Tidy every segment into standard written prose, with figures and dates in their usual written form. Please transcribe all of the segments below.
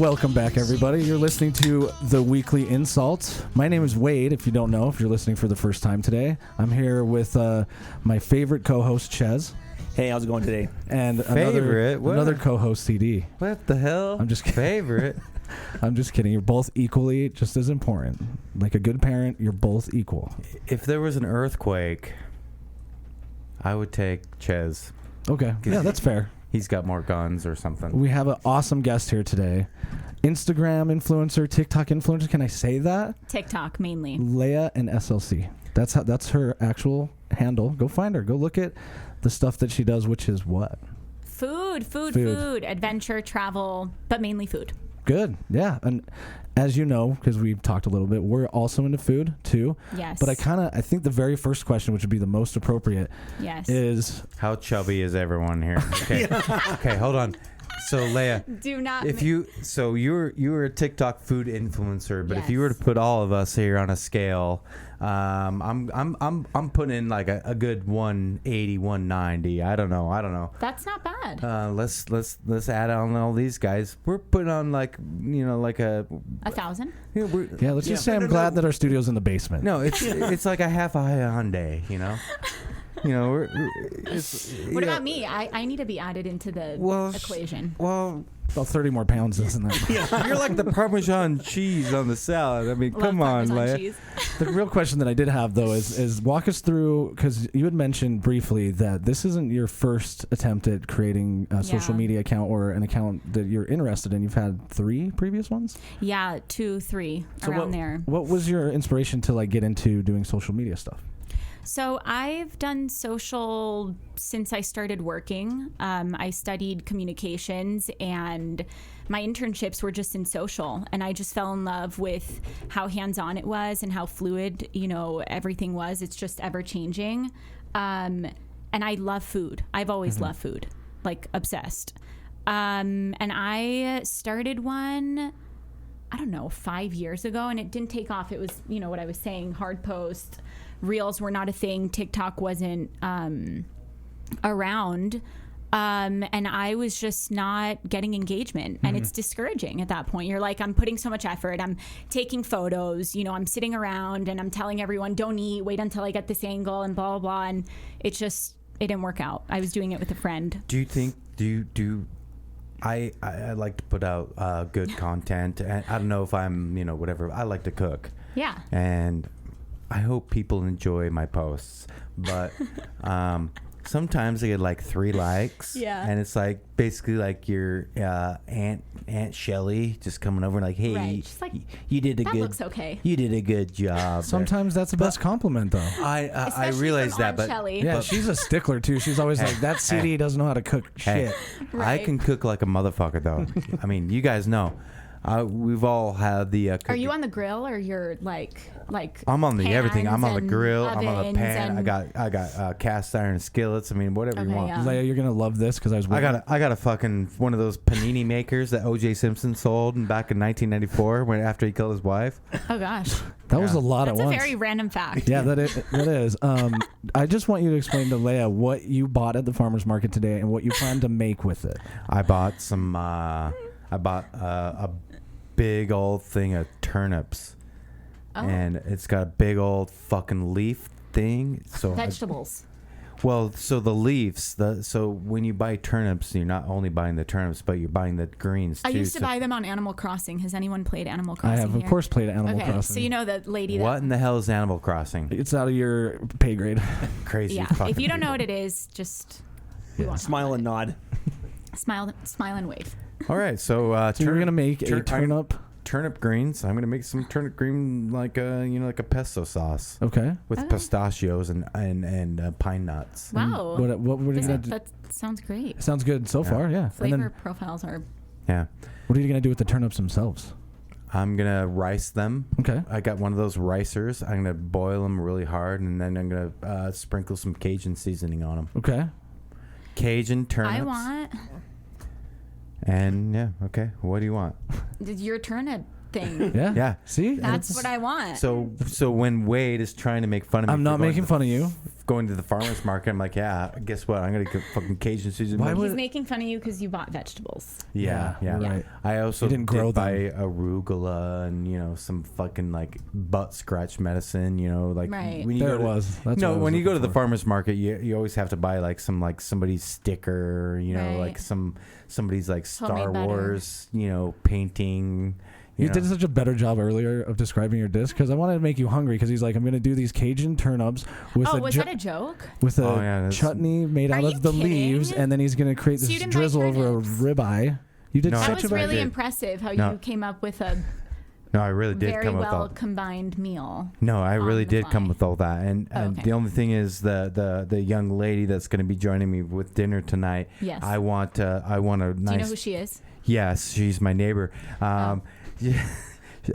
Welcome back, everybody. You're listening to the weekly InSalt. My name is Wade, if you don't know, if you're listening for the first time today. I'm here with my favorite co-host, Ches. Hey, how's it going today? And another co-host, CD. What the hell? I'm just kidding. Favorite? I'm just kidding. You're both equally just as important. Like a good parent, you're both equal. If there was an earthquake, I would take Ches. Okay. Yeah, that's fair. He's got more guns or something. We have an awesome guest here today. Instagram influencer, TikTok influencer. Can I say that? TikTok mainly. Leah and SLC. That's her actual handle. Go find her. Go look at the stuff that she does, which is what? Food. Adventure, travel, but mainly food. Good. Yeah. And as you know, because we've talked a little bit, we're also into food too. Yes. But I think the very first question, which would be the most appropriate, is how chubby is everyone here? Okay. Okay, hold on. So Leah, you're a TikTok food influencer, but if you were to put all of us here on a scale, I'm putting in like a good 180, 190. I don't know. That's not bad. Let's add on all these guys. We're putting on like a 1,000. Yeah, let's just say I'm glad that our studio's in the basement. No, it's like a half a Hyundai, you know. What about me? I need to be added into the equation. Well, about 30 more pounds, isn't it? You're like the Parmesan cheese on the salad. I mean, come on, Leia. The real question that I did have, though, is walk us through, because you had mentioned briefly that this isn't your first attempt at creating a social media account or an account that you're interested in. You've had 3 previous ones? Yeah, 2, 3, around there. What was your inspiration to get into doing social media stuff? So I've done social since I started working. I studied communications, and my internships were just in social, and I just fell in love with how hands-on it was and how fluid, everything was. It's just ever changing. And I love food. I've always loved food, like obsessed. And I started one, I don't know, 5 years ago, and it didn't take off. It was, what I was saying, hard post. Reels were not a thing. TikTok wasn't around. And I was just not getting engagement. And it's discouraging at that point. You're like, I'm putting so much effort. I'm taking photos. I'm sitting around and I'm telling everyone, don't eat. Wait until I get this angle and blah, blah, blah. And it didn't work out. I was doing it with a friend. Do you think, I like to put out good content. And I don't know if I'm, whatever. I like to cook. Yeah. And I hope people enjoy my posts, but sometimes I get like 3 likes, and it's like basically like your Aunt Shelly just coming over and like, hey, like, you did that looks okay. You did a good job. Sometimes that's the best compliment, though. I realize that, but Shelly. Yeah, she's a stickler too. She's always like, that CD doesn't know how to cook shit. I can cook like a motherfucker, though. I mean, you guys know. We've all had the. Are you on the grill or you're like? I'm on the everything. I'm on the grill. I'm on the pan. And I got cast iron skillets. I mean, whatever you want. Yeah. Leia, you're gonna love this because I got a fucking one of those panini makers that O.J. Simpson sold back in 1994 after he killed his wife. Oh gosh, that was a lot at once. That's a very random fact. Yeah, that is. I just want you to explain to Leia what you bought at the farmer's market today and what you plan to make with it. I bought some. I bought a big old thing of turnips, and it's got a big old fucking leaf thing. So vegetables. So the leaves. So when you buy turnips, you're not only buying the turnips, but you're buying the greens too. I used to buy them on Animal Crossing. Has anyone played Animal Crossing? I have, of course, played Animal Crossing. So you know the lady. What in the hell is Animal Crossing? It's out of your pay grade. Crazy. Yeah. Fucking if you don't know people. what it is, just smile and nod. Smile and wave. All right, so you're gonna make a turnip greens. I'm gonna make some turnip green like a pesto sauce. Okay. With pistachios and pine nuts. Wow. What would you gonna do? That sounds great. Sounds good so far. Yeah. Flavor profiles are. Yeah. What are you gonna do with the turnips themselves? I'm gonna rice them. Okay. I got one of those ricers. I'm gonna boil them really hard, and then I'm gonna sprinkle some Cajun seasoning on them. Okay. Cajun turnips. I want. And okay. What do you want? Your turnip thing. Yeah. Yeah. See, that's what I want. So when Wade is trying to make fun of me, I'm not making fun of you. going to the farmer's market. I'm like, yeah, guess what? I'm going to get fucking Cajun season. He's making fun of you because you bought vegetables. Yeah. Right. I also didn't grow buy arugula and, some fucking like butt scratch medicine, like right. when you there it was. That's when you go to the farmer's market, you always have to buy like somebody's sticker, right. like somebody's like Star Homemade Wars, painting. You did such a better job earlier of describing your dish because I wanted to make you hungry because he's like, I'm going to do these Cajun turnips with was that a joke? With a chutney made out of the leaves, and then he's going to create this drizzle over a ribeye. You did that such was really impressive how you came up with a I really did very come with well combined meal. No, I really did come with all that, and the only thing is the young lady that's going to be joining me with dinner tonight. Yes, I want a nice. Do you know who she is? Yes, she's my neighbor. Yeah,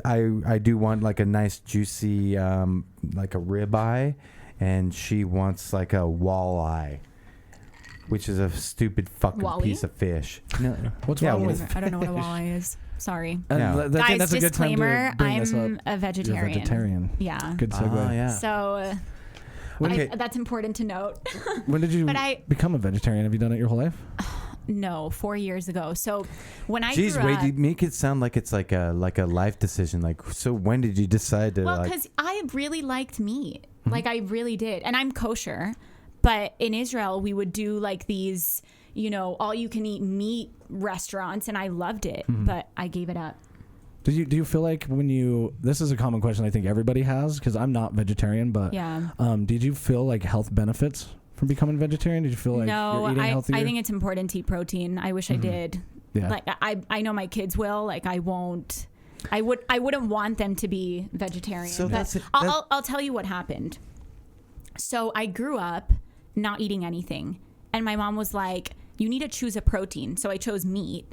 I do want like a nice juicy like a ribeye, and she wants like a walleye, which is a stupid fucking piece of fish. No, what's wrong with? I don't know what a walleye is. Sorry, guys. That's a disclaimer. Good time to bring I'm a vegetarian. You're a vegetarian. Yeah. Good segue. Yeah. So. That's important to note. When did you become a vegetarian? Have you done it your whole life? No, 4 years ago. So when I grew wait, up, you make it sound like it's like a life decision. Like, so when did you decide to? Well, because I really liked meat. Mm-hmm. Like I really did, and I'm kosher. But in Israel, we would do like these, all you can eat meat restaurants, and I loved it, but I gave it up. Do you feel like this is a common question I think everybody has because I'm not vegetarian, but did you feel like health benefits from becoming vegetarian? Did you feel like you're eating healthier? I think it's important to eat protein. I wish I did. Yeah. Like I know my kids will. Like I won't. I wouldn't want them to be vegetarian. So I'll tell you what happened. So I grew up not eating anything, and my mom was like, "You need to choose a protein." So I chose meat.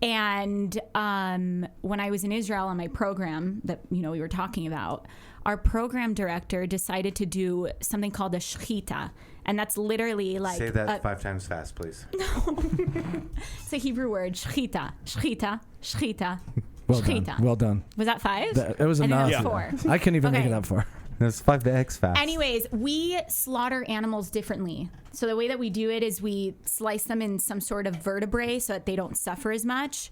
And when I was in Israel on my program that we were talking about, our program director decided to do something called a shechita, and that's literally like say that 5 times fast, please. No, it's a Hebrew word, shechita, shechita, shechita. Well shechita. Done. Well done. Was that 5? It was enough. It was 4. I couldn't even make it that far. That's 5x fast. Anyways, we slaughter animals differently. So the way that we do it is we slice them in some sort of vertebrae so that they don't suffer as much.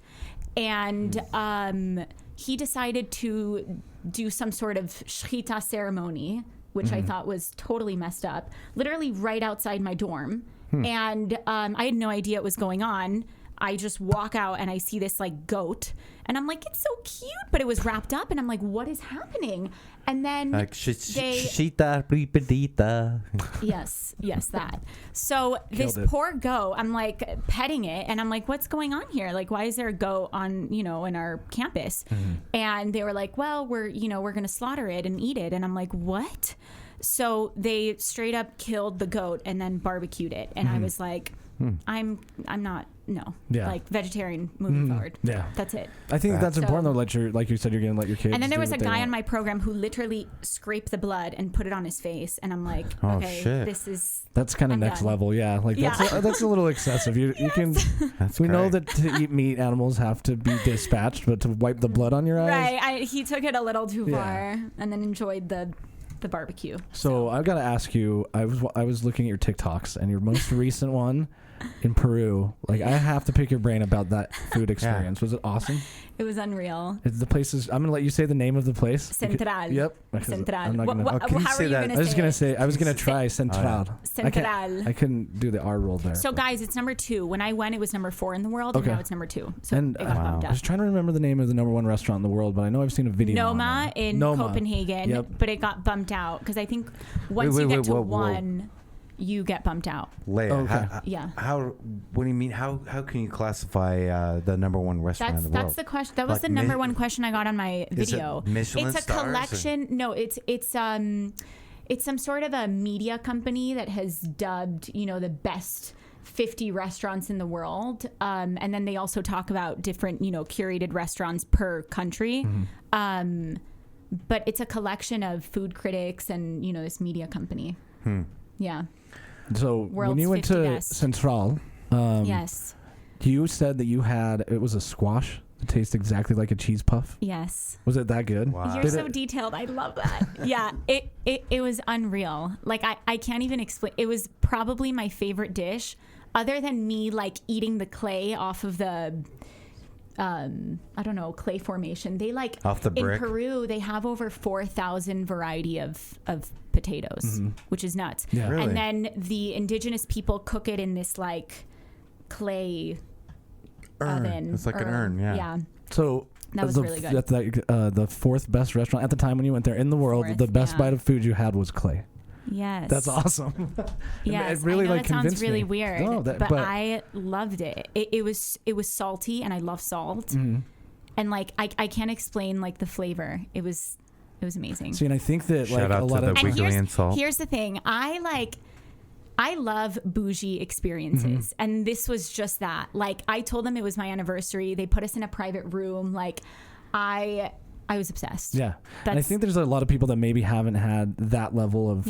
And he decided to do some sort of shechita ceremony, which I thought was totally messed up, literally right outside my dorm. And I had no idea what was going on. I just walk out and I see this like goat, and I'm like, it's so cute, but it was wrapped up, and I'm like, what is happening? And then like shita ripadita. Yes, that. So this poor goat, I'm like petting it, and I'm like, what's going on here? Like, why is there a goat on in our campus? And they were like, well, we're gonna slaughter it and eat it, and I'm like, what? So they straight up killed the goat and then barbecued it, and I was like, I'm not like vegetarian moving forward. Yeah, that's it. I think that's important though. Like you said, you're gonna let your kids. And then there was a guy on my program who literally scraped the blood and put it on his face, and I'm like, okay, shit. That's kind of next done. Level. Yeah, like that's a little excessive. You can. We know that to eat meat, animals have to be dispatched, but to wipe the blood on your eyes. Right. He took it a little too far, and then enjoyed the barbecue. So I've got to ask you. I was looking at your TikToks, and your most recent one in Peru. Like, I have to pick your brain about that food experience. Was it awesome? It was unreal. The place is. I'm gonna let you say the name of the place. Central. Yep. Central. I'm not gonna, how are you that? gonna say? I was gonna try Central. Central. I couldn't do the R roll there. So guys, it's number 2. When I went, it was number 4 in the world, and now it's number 2. So and, it got bumped up. I was trying to remember the name of the number 1 restaurant in the world, but I know I've seen a video. Noma in Copenhagen, but it got bumped out because I think once you get to 1. You get bumped out. Leia, how? What do you mean? How can you classify the number 1 restaurant in the world? That's the question. That was the number 1 question I got on my video. Is it Michelin it's a stars collection. No, it's some sort of a media company that has dubbed the best 50 restaurants in the world, and then they also talk about different curated restaurants per country. But it's a collection of food critics and this media company. Yeah. So World's when you went to best. Central, yes, you said that it was a squash taste exactly like a cheese puff? Yes. Was it that good? Wow. You're so detailed. I love that. Yeah, it was unreal. Like I can't even explain. It was probably my favorite dish, other than me like eating the clay off of the I don't know, clay formation. They like off the brick. In Peru they have over 4,000 variety of potatoes, which is nuts. Yeah. Really? And then the indigenous people cook it in this like clay oven. It's like an urn. Yeah. So That was really good. The fourth best restaurant at the time when you went there in the world, the best bite of food you had was clay. Yes. That's awesome. Yes, it really I know like that sounds convinced really me. weird, No, but I loved it. It was salty, and I love salt. And like I can't explain like the flavor. It was amazing. See, and I think that Shout like out a to lot the of Wiggly InSalt. Here's the thing. I love bougie experiences, and this was just that. Like I told them it was my anniversary. They put us in a private room. Like I was obsessed. Yeah. And I think there's a lot of people that maybe haven't had that level of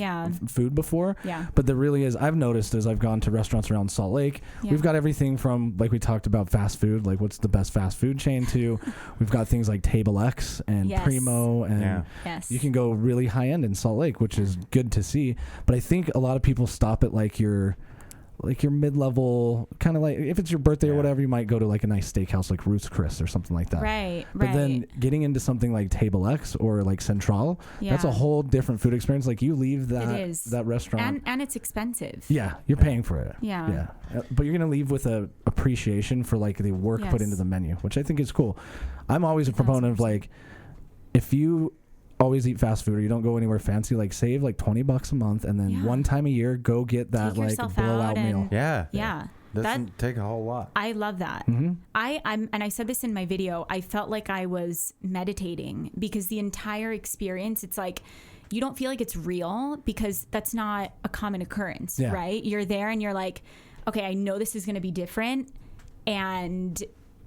food before. Yeah. But there really is. I've noticed as I've gone to restaurants around Salt Lake, we've got everything from, like we talked about, fast food, like what's the best fast food chain, to we've got things like Table X and Primo, and you can go really high end in Salt Lake, which is good to see. But I think a lot of people stop at like your mid-level, kind of like if it's your birthday or whatever, you might go to like a nice steakhouse like Ruth's Chris or something like that. Right. But then getting into something like Table X or like Central, that's a whole different food experience. Like you leave that restaurant, and it's expensive. Yeah, you're paying for it. Yeah. But you're gonna leave with a appreciation for like the work put into the menu, which I think is cool. I'm always a proponent of like, if you always eat fast food or you don't go anywhere fancy, like save like $20 a month, and then one time a year go get that like blowout meal. Yeah. Doesn't take a whole lot. I love that. I said this in my video, I felt like I was meditating, because the entire experience, it's like you don't feel like it's real, because that's not a common occurrence, right? You're there and you're like, okay, I know this is going to be different, and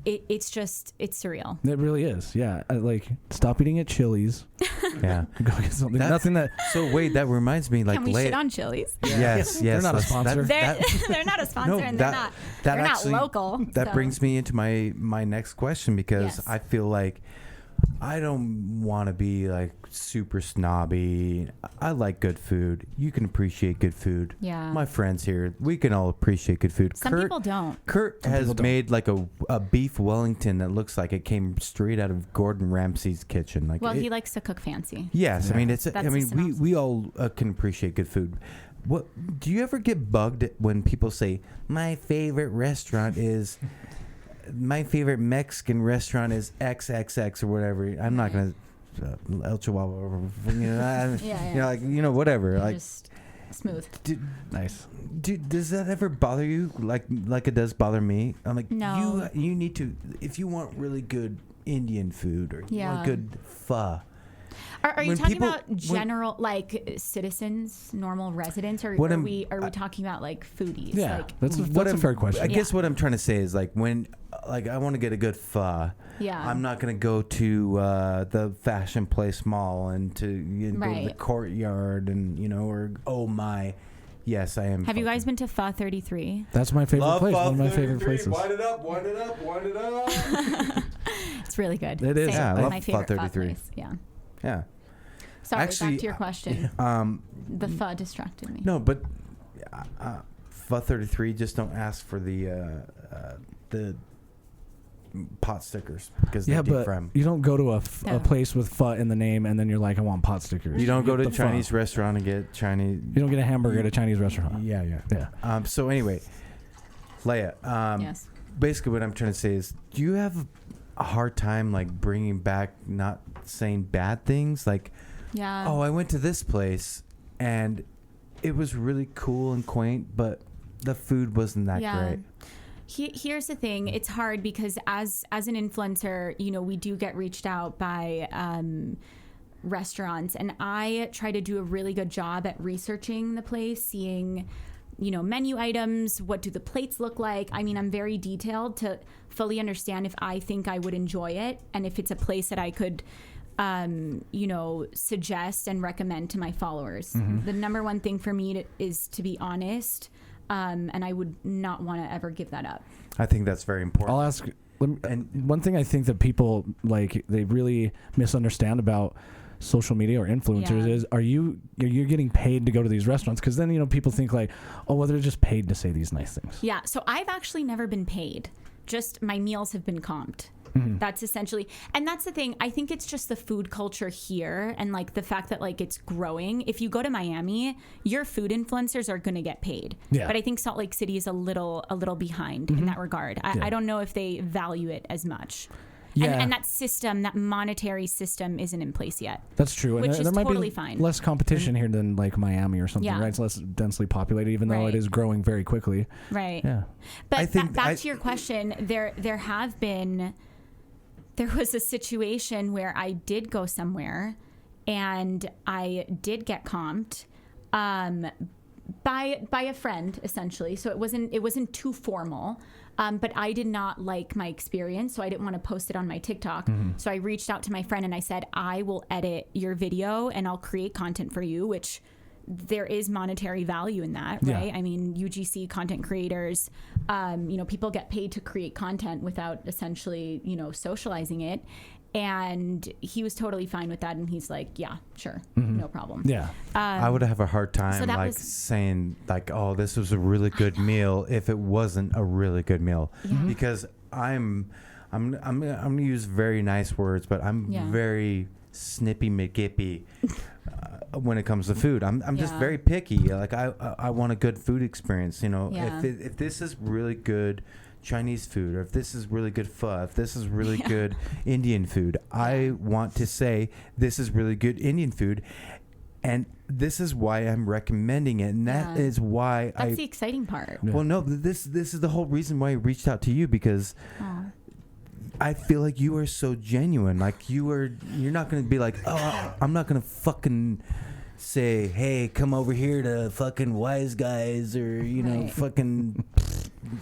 it's surreal. It really is. Yeah. Like stop eating at Chili's. Yeah. Go get something. So wait, that reminds me. Like, can we shit on Chili's? Yes. They're not a sponsor. They're not a sponsor, and they're not local. That brings me into my next question, because I feel like I don't want to be like super snobby. I like good food. You can appreciate good food. Yeah. My friends here, we can all appreciate good food. Some people don't. Kurt has made like a beef Wellington that looks like it came straight out of Gordon Ramsay's kitchen. Like, he likes to cook fancy. Yes, I mean we all can appreciate good food. What do you ever get bugged when people say my favorite Mexican restaurant is XXX or whatever? I'm not gonna El Chihuahua, whatever. Like, just smooth. Nice. Does that ever bother you? Like it does bother me. I'm like, no. You need to, if you want really good Indian food or you want good pho. Are you talking about general, like citizens, normal residents, or are we talking about like foodies? Yeah, like, that's a fair question. I guess what I'm trying to say is like when, like I want to get a good pho. Yeah. I'm not going to go to the Fashion Place Mall and go to the Courtyard and or Oh My. Yes, I am. Have you guys been to Pho 33? That's my favorite place. One of my favorite places. Wind it up. It's really good. It is. Yeah, I love my Pho favorite 33. Place. Yeah. Yeah. Sorry, actually, back to your question. The pho distracted me. No, but Pho 33, just don't ask for the pot stickers, because they deep fry 'em. You don't go to a place with pho in the name and then you're like, I want pot stickers. You don't go to a Chinese pho. restaurant and get Chinese. You don't get a hamburger at a Chinese restaurant. Yeah. So anyway, Leia. Yes. Basically, what I'm trying to say is, do you have a hard time like bringing back not saying bad things? Like, oh, I went to this place and it was really cool and quaint, but the food wasn't that great. Here's the thing. It's hard because as an influencer, we do get reached out by restaurants, and I try to do a really good job at researching the place, seeing, menu items, what do the plates look like. I mean, I'm very detailed to fully understand if I think I would enjoy it and if it's a place that I could suggest and recommend to my followers. The number one thing for me is to be honest, and I would not want to ever give that up. I think that's very important. I'll ask And one thing I think that people they really misunderstand about social media or influencers is you're getting paid to go to these restaurants? Because then people think they're just paid to say these nice things. Yeah, so I've actually never been paid, just my meals have been comped. That's essentially, and that's the thing, I think it's just the food culture here and the fact that it's growing. If you go to Miami, your food influencers are going to get paid, but I think Salt Lake City is a little behind in that regard. I don't know if they value it as much. Yeah. And that system, that monetary system, isn't in place yet. That's true. Which and is there might totally be fine. less competition here than Miami or something, right? It's less densely populated, even though it is growing very quickly. Right. Yeah. But I think back to your question, there was a situation where I did go somewhere and I did get comped by a friend, essentially. So it wasn't too formal. But I did not like my experience, so I didn't want to post it on my TikTok. So I reached out to my friend and I said, I will edit your video and I'll create content for you, which there is monetary value in that, right? I mean, UGC content creators, people get paid to create content without essentially, socializing it. And he was totally fine with that. And he's like, yeah, sure. No problem. Yeah. I would have a hard time saying oh, this was a really good meal if it wasn't a really good meal. Because I'm going to use very nice words, but I'm very snippy McGippy when it comes to food. I'm just very picky. I want a good food experience. If this is really good Chinese food, or if this is really good pho, if this is really good Indian food, I want to say this is really good Indian food, and this is why I'm recommending it, and that is why that's the exciting part. Well, no, this is the whole reason why I reached out to you, because I feel like you are so genuine. You're not going to be I'm not going to fucking say, hey, come over here to fucking Wise Guys or fucking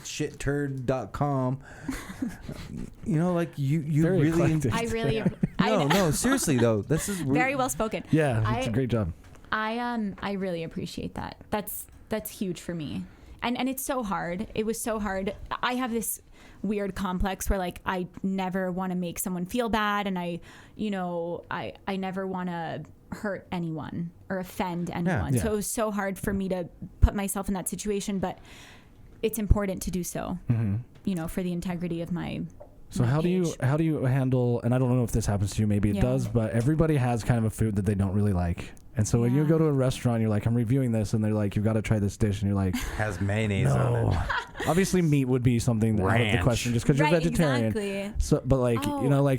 shitturd.com. You very really eclectic. I really no, seriously though, this is very well spoken. Yeah, it's a great job. I really appreciate that. That's huge for me. And it's so hard. It was so hard. I have this weird complex where I never want to make someone feel bad, and I never want to hurt anyone or offend anyone. So it was so hard for me to put myself in that situation, but it's important to do so, for the integrity of my So how do you handle, and I don't know if this happens to you, maybe it does, but everybody has kind of a food that they don't really like. And so when you go to a restaurant, you're like, I'm reviewing this, and they're like, you've got to try this dish, and you're like, has mayonnaise on it. Obviously, meat would be something out of the question, just because you're vegetarian. Exactly. So, but I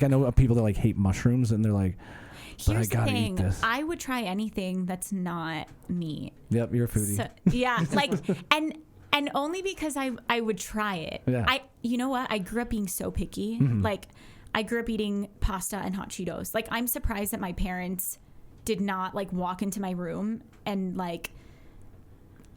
know people that hate mushrooms, and they're like, but here's I gotta the thing. eat this. I would try anything that's not meat. Yep, you're a foodie. So, and only because I would try it. Yeah. You know what? I grew up being so picky. I grew up eating pasta and hot Cheetos. I'm surprised that my parents did not walk into my room and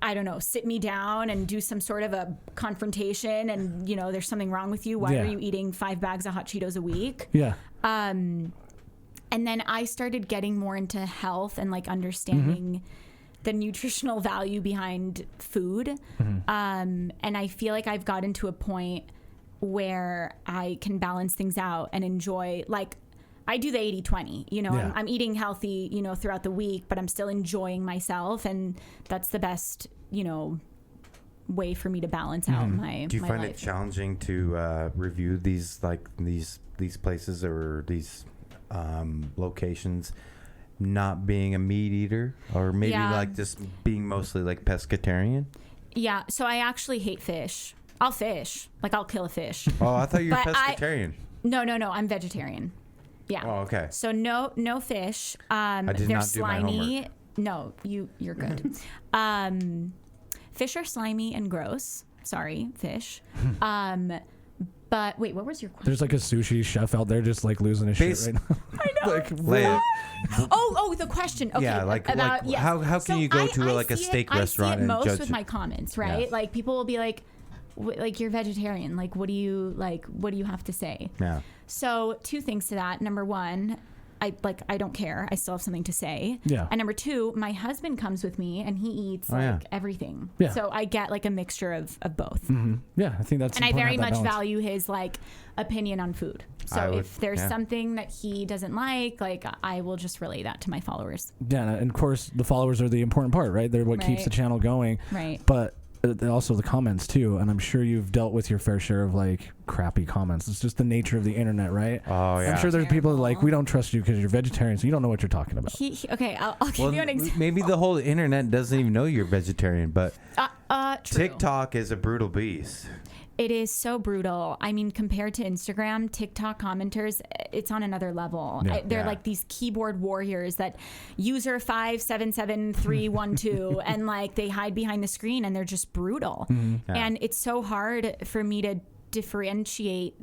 I don't know, sit me down and do some sort of a confrontation and there's something wrong with you. Why are you eating 5 bags of hot Cheetos a week? Yeah. And then I started getting more into health and understanding the nutritional value behind food. And I feel like I've gotten to a point where I can balance things out and enjoy, I do the 80-20, I'm eating healthy, throughout the week, but I'm still enjoying myself. And that's the best, way for me to balance out my Do you my find life. it challenging to review these these places or these locations not being a meat eater, or maybe just being mostly pescatarian? Yeah, so I actually hate fish. I'll fish. I'll kill a fish. Oh, I thought you were pescatarian. No, I'm vegetarian. Yeah. Oh, okay. So no fish. I did they're not do my slimy. homework. No, you're good. Fish are slimy and gross. Sorry, fish. But wait, what was your question? There's a sushi chef out there just losing his shit right now. I know. Oh, the question. Okay. Yeah, about yes. How can you go to a steak restaurant and and most judge with it? my comments, right? Yeah. People will be you're vegetarian. What do you have to say? Yeah. So 2 things to that. Number one, I don't care. I still have something to say. Yeah. And number two, my husband comes with me and he eats everything. Yeah. So I get like a mixture of both. Mm-hmm. Yeah, I think that's. And I very much balance. value his like opinion on food. So if there's something that he doesn't like I will just relay that to my followers. Yeah, and of course the followers are the important part, right? They're what keeps the channel going. Right. But also the comments too, and I'm sure you've dealt with your fair share of like crappy comments. It's just the nature of the internet, right? Oh yeah. I'm sure there's people that are like, we don't trust you because you're vegetarian, so you don't know what you're talking about. Okay, I'll give you an example. Maybe the whole internet doesn't even know you're vegetarian, but true. TikTok is a brutal beast. It is so brutal. I mean, compared to Instagram, TikTok commenters, it's on another level. Yeah. They're like these keyboard warriors that user 577312 and like they hide behind the screen and they're just brutal. Mm-hmm. Yeah. And it's so hard for me to differentiate,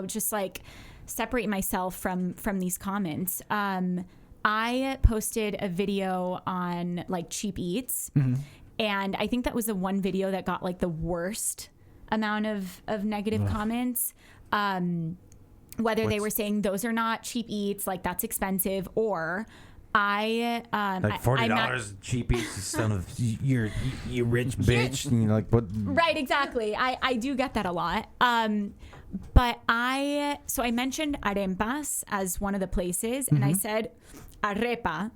just like separate myself from these comments. I posted a video on like cheap eats, and I think that was the one video that got like the worst amount of negative comments, whether they were saying those are not cheap eats, like that's expensive, or like $40 cheap eats, son of you rich bitch. And you're like, what? Right, exactly. I do get that a lot. But I mentioned arepas as one of the places, and I said arepa.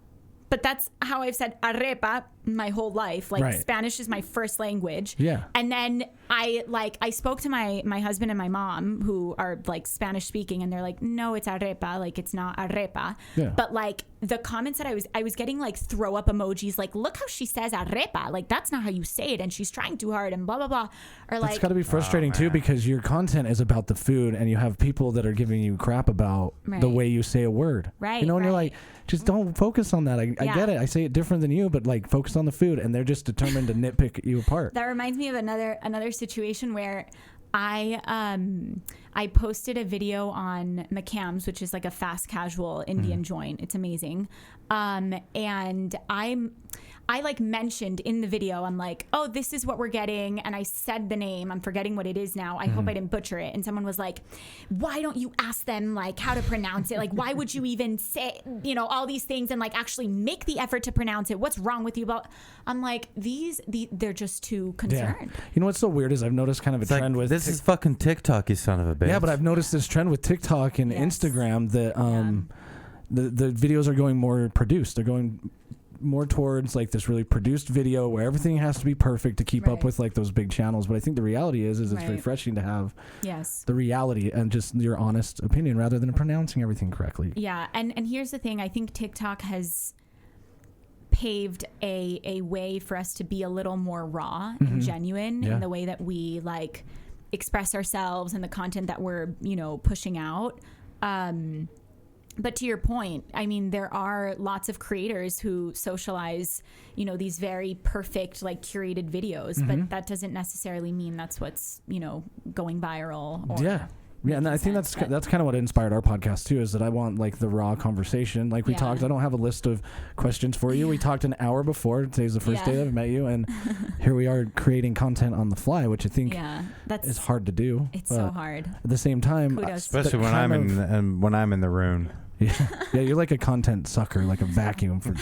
But that's how I've said arepa my whole life. Like Spanish is my first language. Yeah. And then I spoke to my husband and my mom who are like Spanish speaking, and they're like, no, it's arepa. Like it's not arepa. Yeah. But like the comments that I was getting like throw up emojis, like look how she says arepa. Like that's not how you say it, and she's trying too hard and blah blah blah. Or like it's got to be frustrating too, because your content is about the food, and you have people that are giving you crap about the way you say a word. Right. And you're like, just don't focus on that. I get it. I say it different than you, but like focus on the food, and they're just determined to nitpick you apart. That reminds me of another situation where I posted a video on McCam's, which is like a fast casual Indian joint. It's amazing. And I like mentioned in the video, I'm like, oh, this is what we're getting. And I said the name. I'm forgetting what it is now. I hope I didn't butcher it. And someone was like, why don't you ask them like how to pronounce it? Like, why would you even say, all these things and like actually make the effort to pronounce it? What's wrong with you? I'm like, they're just too concerned. Yeah. You know what's so weird is I've noticed kind of a trend with this is fucking TikTok, you son of a bitch. Yeah, but I've noticed this trend with TikTok and Instagram that the videos are going more produced. They're going more towards like this really produced video where everything has to be perfect to keep up with like those big channels. But I think the reality is it's refreshing to have the reality and just your honest opinion rather than pronouncing everything correctly. Yeah, and here's the thing. I think TikTok has paved a way for us to be a little more raw and genuine in the way that we like express ourselves and the content that we're pushing out. But to your point, I mean, there are lots of creators who socialize, these very perfect, like curated videos, but that doesn't necessarily mean that's what's, going viral. Or Yeah, and I think that's kind of what inspired our podcast too, is that I want like the raw conversation. Like we talked, I don't have a list of questions for you. We talked an hour before. Today's the first day that I've met you, and here we are creating content on the fly, which I think is hard to do. It's so hard. At the same time, Kudos. Especially when I'm in the room. Yeah, you're like a content sucker, like a vacuum for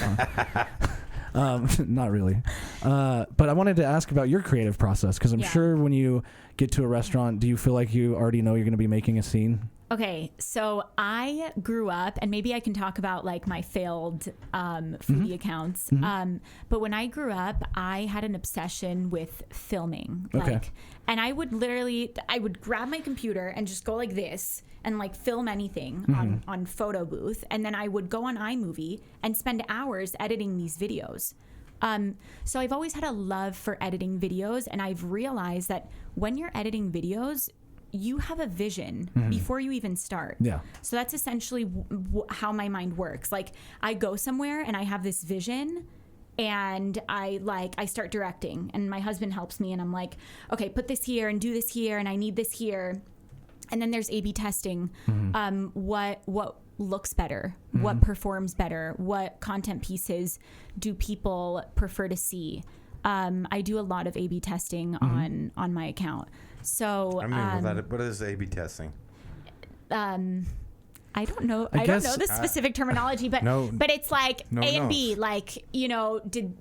not really. But I wanted to ask about your creative process, because I'm sure when you get to a restaurant, do you feel like you already know you're going to be making a scene? Okay, so I grew up, and maybe I can talk about like my failed foodie accounts. But when I grew up, I had an obsession with filming. And I would grab my computer and just go like this and like film anything on photo booth. And then I would go on iMovie and spend hours editing these videos. So I've always had a love for editing videos, and I've realized that when you're editing videos, you have a vision before you even start. Yeah. So that's essentially how my mind works. Like I go somewhere and I have this vision, and I start directing, and my husband helps me, and I'm like, okay, put this here and do this here, and I need this here. And then there's A/B testing. What looks better? What performs better? What content pieces do people prefer to see? I do a lot of A/B testing on my account. So I mean, what is A/B testing? I don't know the specific terminology, but it's like A and B, like,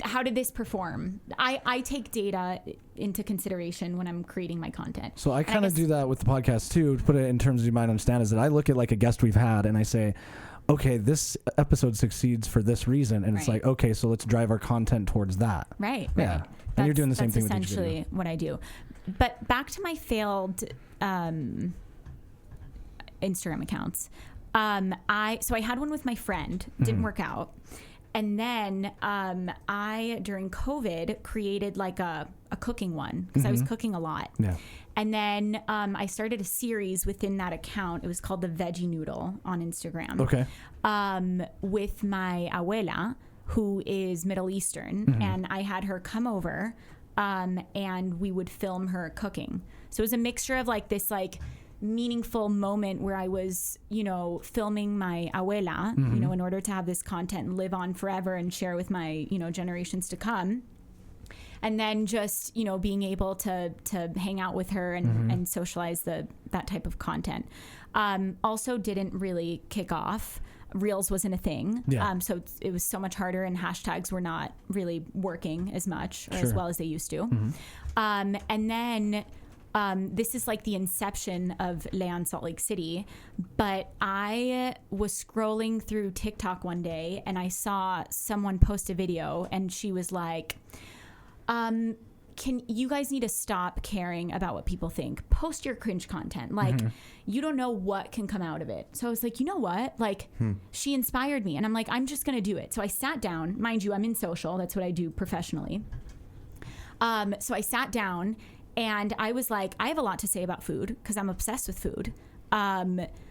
how did this perform? I take data into consideration when I'm creating my content. So I kind of do that with the podcast too, to put it in terms you might understand, is that I look at like a guest we've had and I say, okay, this episode succeeds for this reason. And it's like, okay, so let's drive our content towards that. Right. Yeah. Right. And you're doing the same thing with each video. That's essentially what I do. But back to my failed Instagram accounts. I had one with my friend, didn't work out. And then I, during COVID, created like a cooking one because I was cooking a lot. Yeah. And then I started a series within that account. It was called the Veggie Noodle on Instagram. Okay. With my abuela, who is Middle Eastern, and I had her come over, and we would film her cooking. So it was a mixture of like this like meaningful moment where I was, filming my abuela, in order to have this content live on forever and share with my, generations to come. And then just, being able to hang out with her and socialize that type of content. Also didn't really kick off. Reels wasn't a thing. Yeah. So it was so much harder and hashtags were not really working as much or as well as they used to. And then this is like the inception of Leahinslc City, but I was scrolling through TikTok one day and I saw someone post a video and she was like, you guys need to stop caring about what people think. Post your cringe content. Like, you don't know what can come out of it. So I was like, you know what? Like, she inspired me. And I'm like, I'm just going to do it. So I sat down. Mind you, I'm in social. That's what I do professionally. So I sat down and I was like, I have a lot to say about food because I'm obsessed with food.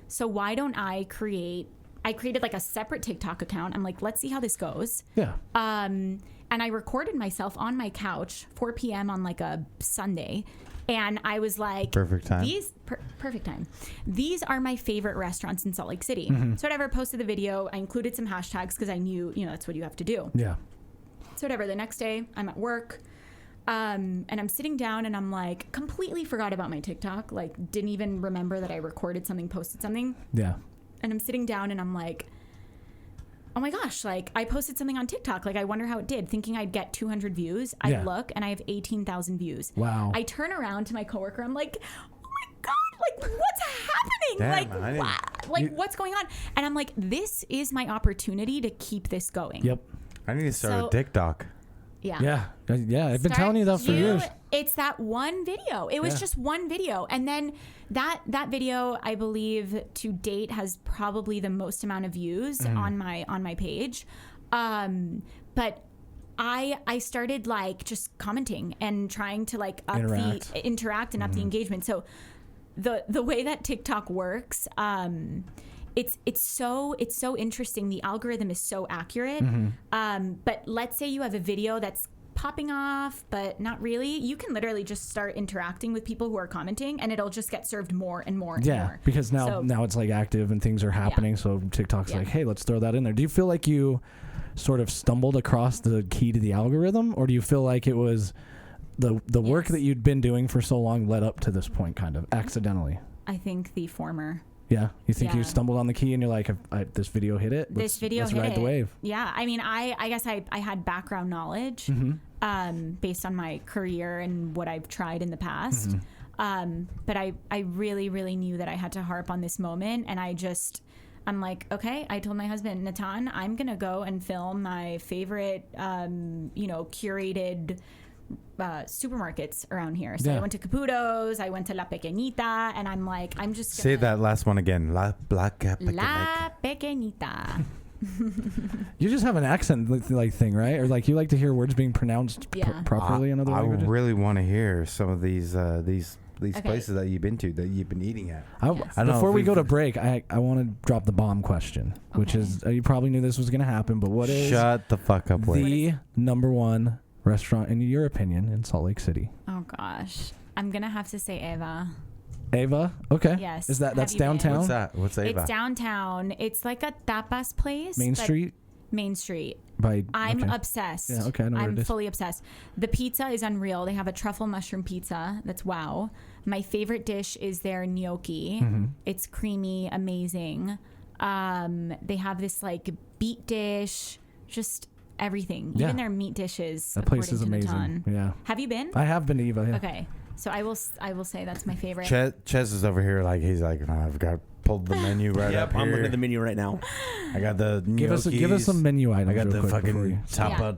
So why don't I created like a separate TikTok account. I'm like, let's see how this goes. Yeah. And I recorded myself on my couch, 4 p.m. on like a Sunday. And I was like, perfect time. Perfect time. These are my favorite restaurants in Salt Lake City. So whatever, posted the video. I included some hashtags because I knew, that's what you have to do. Yeah. So whatever, the next day I'm at work. And I'm sitting down and I'm like, completely forgot about my TikTok. Like, didn't even remember that I recorded something, posted something. Yeah. And I'm sitting down and I'm like, oh my gosh, like I posted something on TikTok. Like, I wonder how it did, thinking I'd get 200 views. I look and I have 18,000 views. Wow. I turn around to my coworker. I'm like, oh my God, like what's happening? Damn, what's going on? And I'm like, this is my opportunity to keep this going. Yep. I need to start a TikTok. Yeah. I've been telling you that for years. It's that one video. It was just one video. And then that video, I believe to date, has probably the most amount of views on my page. But I started like just commenting and trying to like interact and up the engagement. So the way that TikTok works, it's so interesting. The algorithm is so accurate. But let's say you have a video that's popping off, but not really. You can literally just start interacting with people who are commenting, and it'll just get served more and more and more. Yeah, because now it's like active and things are happening. So TikTok's like, hey, let's throw that in there. Do you feel like you sort of stumbled across the key to the algorithm, or do you feel like it was the work that you'd been doing for so long led up to this point, kind of accidentally? I think the former. Yeah, you think you stumbled on the key and you're like, this video hit it? Let's ride the wave. Yeah, I mean, I guess I had background knowledge based on my career and what I've tried in the past. But I really, really knew that I had to harp on this moment. And I'm like, okay, I told my husband, Natan, I'm going to go and film my favorite, curated supermarkets around here. So I went to Caputo's, I went to La Pequeñita, and I'm like, I'm just gonna... Say that last one again. La Pequeñita. You just have an accent like thing, right? Or like you like to hear words being pronounced properly in other languages? I really want to hear some of these places that you've been to, that you've been eating at. Before we go to break, I want to drop the bomb question, which is, you probably knew this was going to happen, but what is... Shut the fuck up, the number one restaurant, in your opinion, in Salt Lake City? Oh gosh, I'm gonna have to say Eva. Eva? Okay. Yes. That's downtown? What's that? What's Eva? It's downtown. It's like a tapas place. Main Street? Main Street. I'm obsessed. Yeah, okay, I know I'm fully obsessed. The pizza is unreal. They have a truffle mushroom pizza. That's wow. My favorite dish is their gnocchi. It's creamy, amazing. They have this like beet dish, just everything. Yeah. Even their meat dishes. That place is amazing. Yeah. Have you been? I have been to Eva. Yeah. Okay. So I will say that's my favorite. Ches is over here like he's like, I've got pulled the menu right up here. I'm looking at the menu right now. I got the give us some menu items. I got the fucking tapa.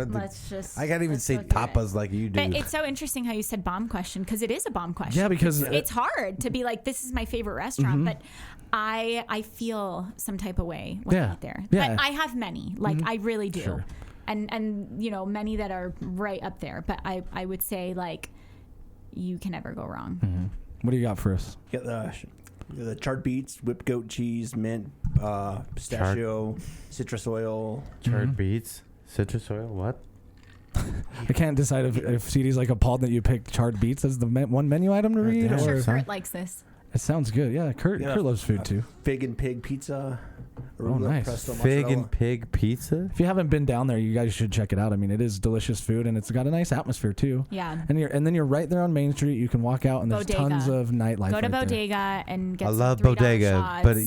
Let's just. I can't even say tapas like you do. But it's so interesting how you said bomb question, because it is a bomb question. Yeah, because it's hard to be like, this is my favorite restaurant, but I feel some type of way when I eat there. Yeah. But I have many, like I really do, Sure. and you know, many that are right up there. But I would say like you can never go wrong. What do you got for us? Get the charred beets, whipped goat cheese, mint, pistachio, citrus oil. Charred beets, citrus oil. What? I can't decide if CD's like appalled that you picked charred beets as the one menu item to read. I'm sure Or Kurt likes this. it sounds good. Yeah, Kurt loves food too. Fig and pig pizza. Oh, nice. Fig and pig pizza. If you haven't been down there, you guys should check it out. I mean, it is delicious food, and it's got a nice atmosphere too. Yeah. And then you're right there on Main Street. You can walk out, and there's tons of nightlife. Go to right Bodega and get I some love $3 Bodega, shots. but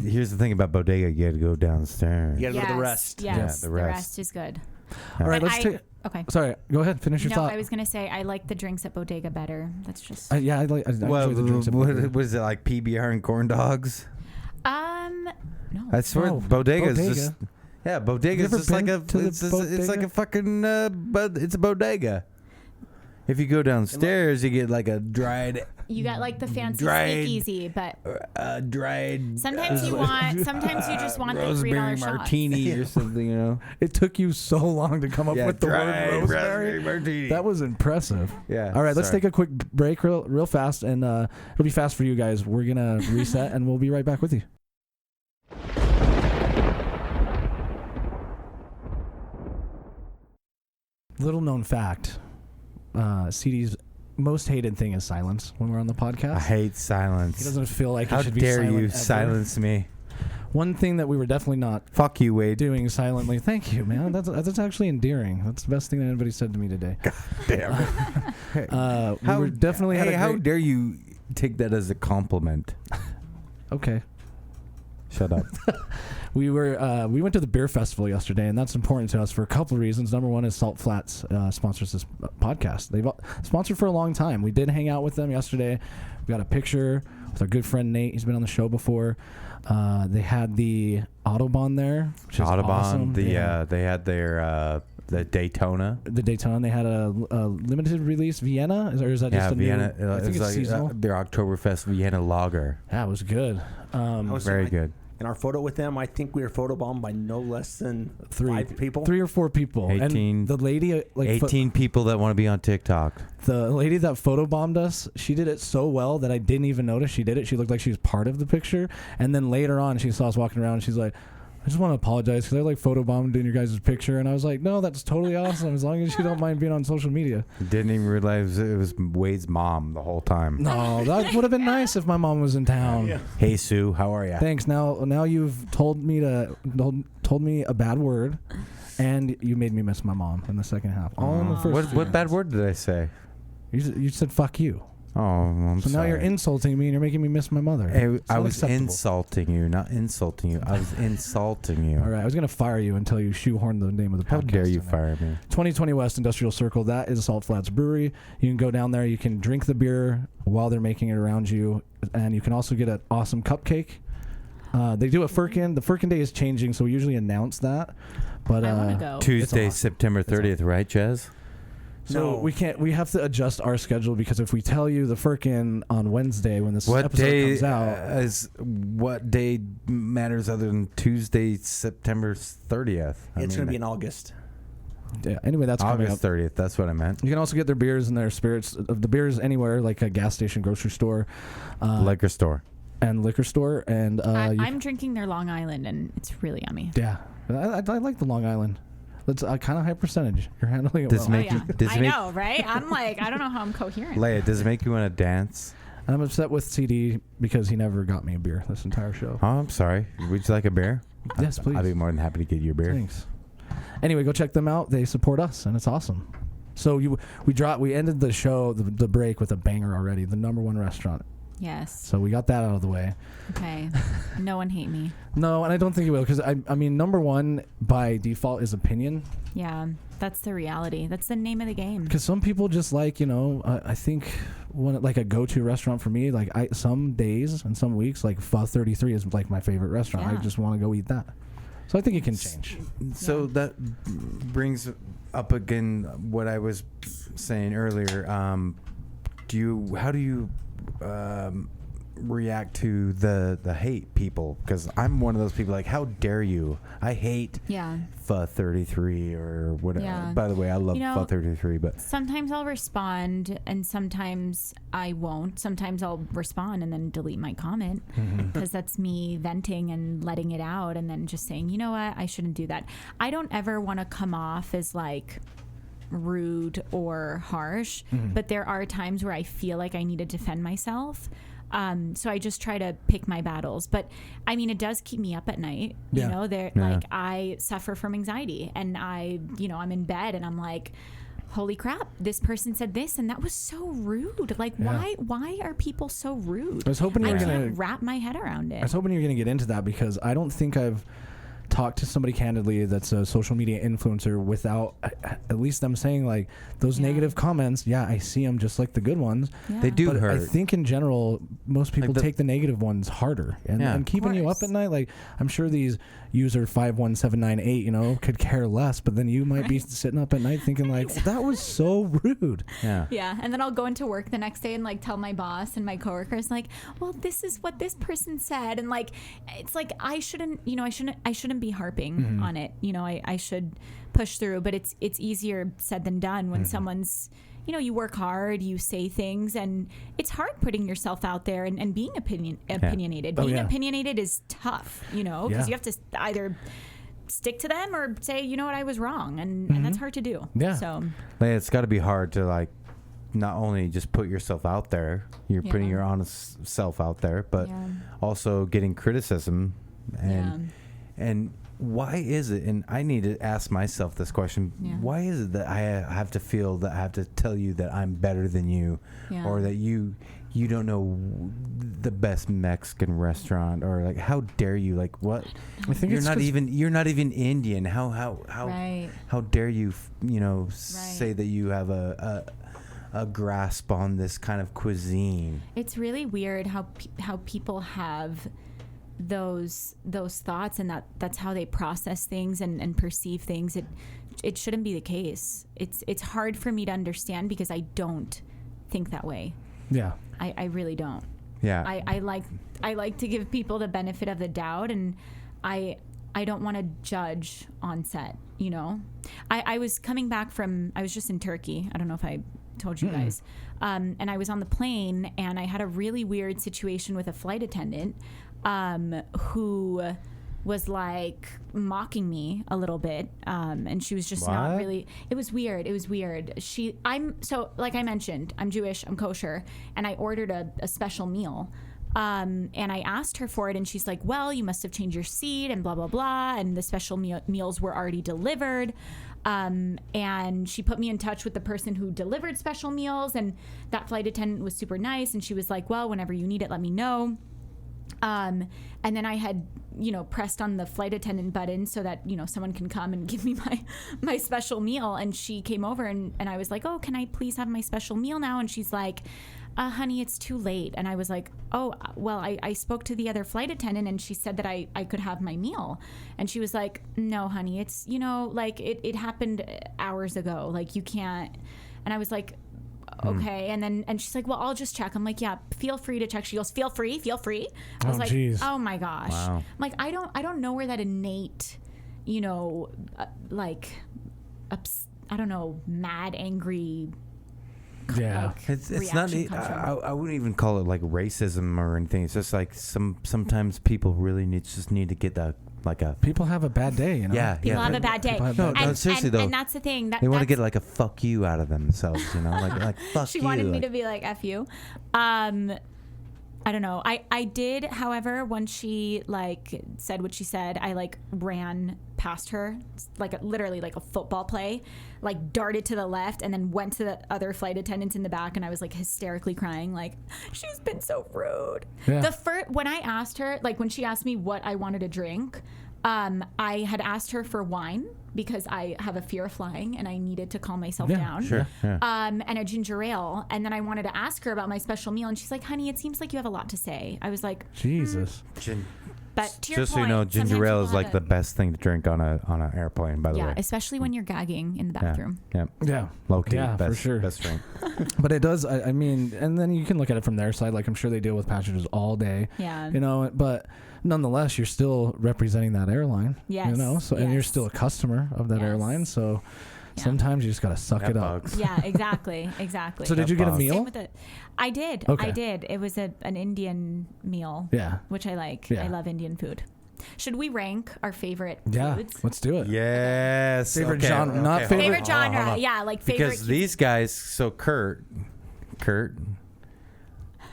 here's the thing about Bodega: you got to go downstairs. You got to go to the rest. Yes, Yeah, the the rest. rest is good. All right, But let's take. Okay. Sorry, go ahead. Finish your No, thought. I was gonna say I like the drinks at Bodega better. That's just. I enjoy the drinks. What is it like? PBR and corn dogs? No. I swear, No, Bodega is Bodega. just. Yeah, Bodega You is ever just like been a. to the It's like Bodega? a fucking. But it's a bodega. If you go downstairs, you get like a dried. You got like the fancy dried- speakeasy, but dried. sometimes you just want the rosemary $3 martini or something. You know. It took you so long to come up with the word dried rosemary. martini. That was impressive. Yeah. All right, let's sorry. take a quick break real fast, and it'll be fast for you guys. We're going to reset, and we'll be right back with you. Little known fact, CD's most hated thing is silence when we're on the podcast. I hate silence. He doesn't feel like How he should be dare silent you ever. silence me? One thing that we were definitely not Fuck you, Wade. doing silently. Thank you, man. That's actually endearing. That's the best thing that anybody said to me today. Damn. We were definitely had a how great... dare you take that as a compliment? Okay. Shut up. We went to the beer festival yesterday, and that's important to us for a couple of reasons. Number one is Salt Flats sponsors this podcast. They've sponsored for a long time. We did hang out with them yesterday. We got a picture with our good friend Nate. He's been on the show before. They had the Autobahn there, which is awesome. They had their the Daytona. The Daytona. They had a limited release Vienna, or is that just a Vienna. new? I think it's seasonal. Their Oktoberfest Vienna Lager. Yeah, it was good. Very good. In our photo with them, I think we were photobombed by no less than 5 people. 3 or 4 people. 18. And the lady, 18 people that want to be on TikTok. The lady that photobombed us, she did it so well that I didn't even notice she did it. She looked like she was part of the picture. And then later on, she saw us walking around, and she's like, I just want to apologize because I photobombed in your guys' picture. And I was like, no, that's totally awesome as long as you don't mind being on social media. Didn't even realize it was Wade's mom the whole time. No, that would have been nice if my mom was in town. Yeah. Hey, Sue, how are you? Thanks. Now you've told me a bad word, and you made me miss my mom in the second half. All in the first. What bad word did I say? You said fuck you. Oh, I'm So sorry. now you're insulting me and you're making me miss my mother. Hey, It's I was unacceptable. insulting you, not insulting you. I was insulting you. All right, I was going to fire you until you shoehorn the name of the podcast. How dare you in there. fire me? 2020 West Industrial Circle, that is Salt Flats Brewery. You can go down there. You can drink the beer while they're making it around you. And you can also get an awesome cupcake. They do a Firkin. The Firkin Day is changing, so we usually announce that. But I want to go. Tuesday, awesome. September 30th, right, Jez? So No. we have to adjust our schedule because if we tell you the Firkin on Wednesday when this What episode day comes out, what day matters other than Tuesday, September 30th? It's going to be in August. yeah. Anyway, that's coming up. August 30th. That's what I meant. You can also get their beers and their spirits. The beers anywhere, like a gas station, grocery store, Liquor store. and liquor store. And I'm drinking their Long Island, and it's really yummy. yeah, I like the Long Island. That's a kind of high percentage. You're handling it Does well. make Oh, you- yeah. does I make- know, right? I'm like, I don't know how I'm coherent. Leia, does it make you want to dance? I'm upset with CD because he never got me a beer this entire show. Oh, I'm sorry. Would you like a beer? Yes, please. I'd be more than happy to get you a beer. Thanks. Anyway, go check them out. They support us, and it's awesome. So we ended the show, the break with a banger already. The #1 restaurant Yes. So we got that out of the way. Okay. No one hate me. No, and I don't think it will, because I mean, number one by default is opinion. Yeah, that's the reality. That's the name of the game. Because some people just like, I think when like a go-to restaurant for me, like some days and some weeks, like Pho 33 is like my favorite restaurant. Yeah. I just want to go eat that. So I think it can change. So that brings up again what I was saying earlier. How do you react to the hate people? Because I'm one of those people like, how dare you? I hate Pho 33 or whatever. Yeah. By the way, I love Pho 33, but sometimes I'll respond and sometimes I won't. Sometimes I'll respond and then delete my comment because that's me venting and letting it out and then just saying, you know what, I shouldn't do that. I don't ever want to come off as like rude or harsh, but there are times where I feel like I need to defend myself. So I just try to pick my battles, but I mean, it does keep me up at night. You know, like I suffer from anxiety and I'm in bed and I'm like, holy crap, this person said this and that was so rude. Like, why are people so rude? I was hoping you were going to wrap my head around it. I was hoping you were going to get into that, because I don't think I've talk to somebody candidly that's a social media influencer without at least them saying like those negative comments. Yeah, I see them just like the good ones. They do but hurt. I think in general, most people like take the negative ones harder, and keeping you up at night. Like, I'm sure these user 51798, could care less, but then you might be sitting up at night thinking like, that was so rude. Yeah. And then I'll go into work the next day and like tell my boss and my coworkers like, well, this is what this person said, and like it's like I shouldn't be harping on it. I should push through, but it's easier said than done when someone's, you work hard, you say things, and it's hard putting yourself out there and being opinionated. Being opinionated is tough, because you have to either stick to them or say, you know what, I was wrong, and that's hard to do. Yeah. So it's got to be hard to like not only just put yourself out there, you're putting your honest self out there, but also getting criticism and why is it, and I need to ask myself this question, why is it that I have to feel that I have to tell you that I'm better than you, or that you don't know the best Mexican restaurant, or like, how dare you, like, what? I think you're not even Indian. How dare you, say that you have a grasp on this kind of cuisine? It's really weird how people have those thoughts, and that's how they process things and perceive things. It shouldn't be the case. It's hard for me to understand because I don't think that way. Yeah, I really don't. Yeah, I like to give people the benefit of the doubt, and I don't want to judge on set. I was coming back I was just in Turkey. I don't know if I told you guys. And I was on the plane, and I had a really weird situation with a flight attendant who was like mocking me a little bit, and she was just not really. It was weird. So like I mentioned, I'm Jewish, I'm kosher, and I ordered a special meal, and I asked her for it, and she's like, well, you must have changed your seat and blah blah blah, and the special meals were already delivered. And she put me in touch with the person who delivered special meals, and that flight attendant was super nice, and she was like, well, whenever you need it, let me know. And then I had, pressed on the flight attendant button so that, someone can come and give me my special meal. And she came over and I was like, oh, can I please have my special meal now? And she's like, honey, it's too late. And I was like, oh, well, I spoke to the other flight attendant and she said that I could have my meal. And she was like, no, honey, it's, like it happened hours ago. Like you can't. And I was like, okay. And she's like, well, I'll just check. I'm like, yeah, feel free to check. She goes, feel free. I was like, geez. Oh my gosh. Wow. I'm like, I don't know where that innate, I don't know, mad, angry. Yeah, it's not. I wouldn't even call it like racism or anything. It's just like sometimes people really need to get that. People have a bad day, Yeah, people have a bad day. No, seriously though, and that's the thing. They want to get like a fuck you out of themselves, like fuck she you. She wanted me to be like F you. I don't know. I did, however, when she said what she said, I ran past her, like literally like a football play, like darted to the left and then went to the other flight attendants in the back, and I was like hysterically crying, like, she's been so rude. Yeah. When I asked her, like when she asked me what I wanted to drink, I had asked her for wine because I have a fear of flying and I needed to calm myself down. Sure. Yeah. And a ginger ale. And then I wanted to ask her about my special meal, and she's like, honey, it seems like you have a lot to say. I was like, Jesus. But to your Just point, so you know, ginger ale is like the the best thing to drink on an airplane, by the way. especially when you're gagging in the bathroom. Yeah. Low key. Yeah, best, for sure. Best drink. But it does, I mean, and then you can look at it from their side. Like, I'm sure they deal with passengers all day. Yeah. You know, but nonetheless, you're still representing that airline. Yes. You know, so, and you're Yes. still a customer of that Yes. airline. So Yeah. sometimes you just got to suck it up. bugs. Yeah, exactly. So did you get a bugs. Same meal? with it. I did. Okay. I did. It was an Indian meal, Yeah. which I like. Yeah. I love Indian food. Should we rank our favorite Yeah. foods? Let's do it. Yes. Favorite genre, not hold favorite- on, Favorite hold on, genre. hold on. Yeah, like favorite. Because these guys, so Kurt,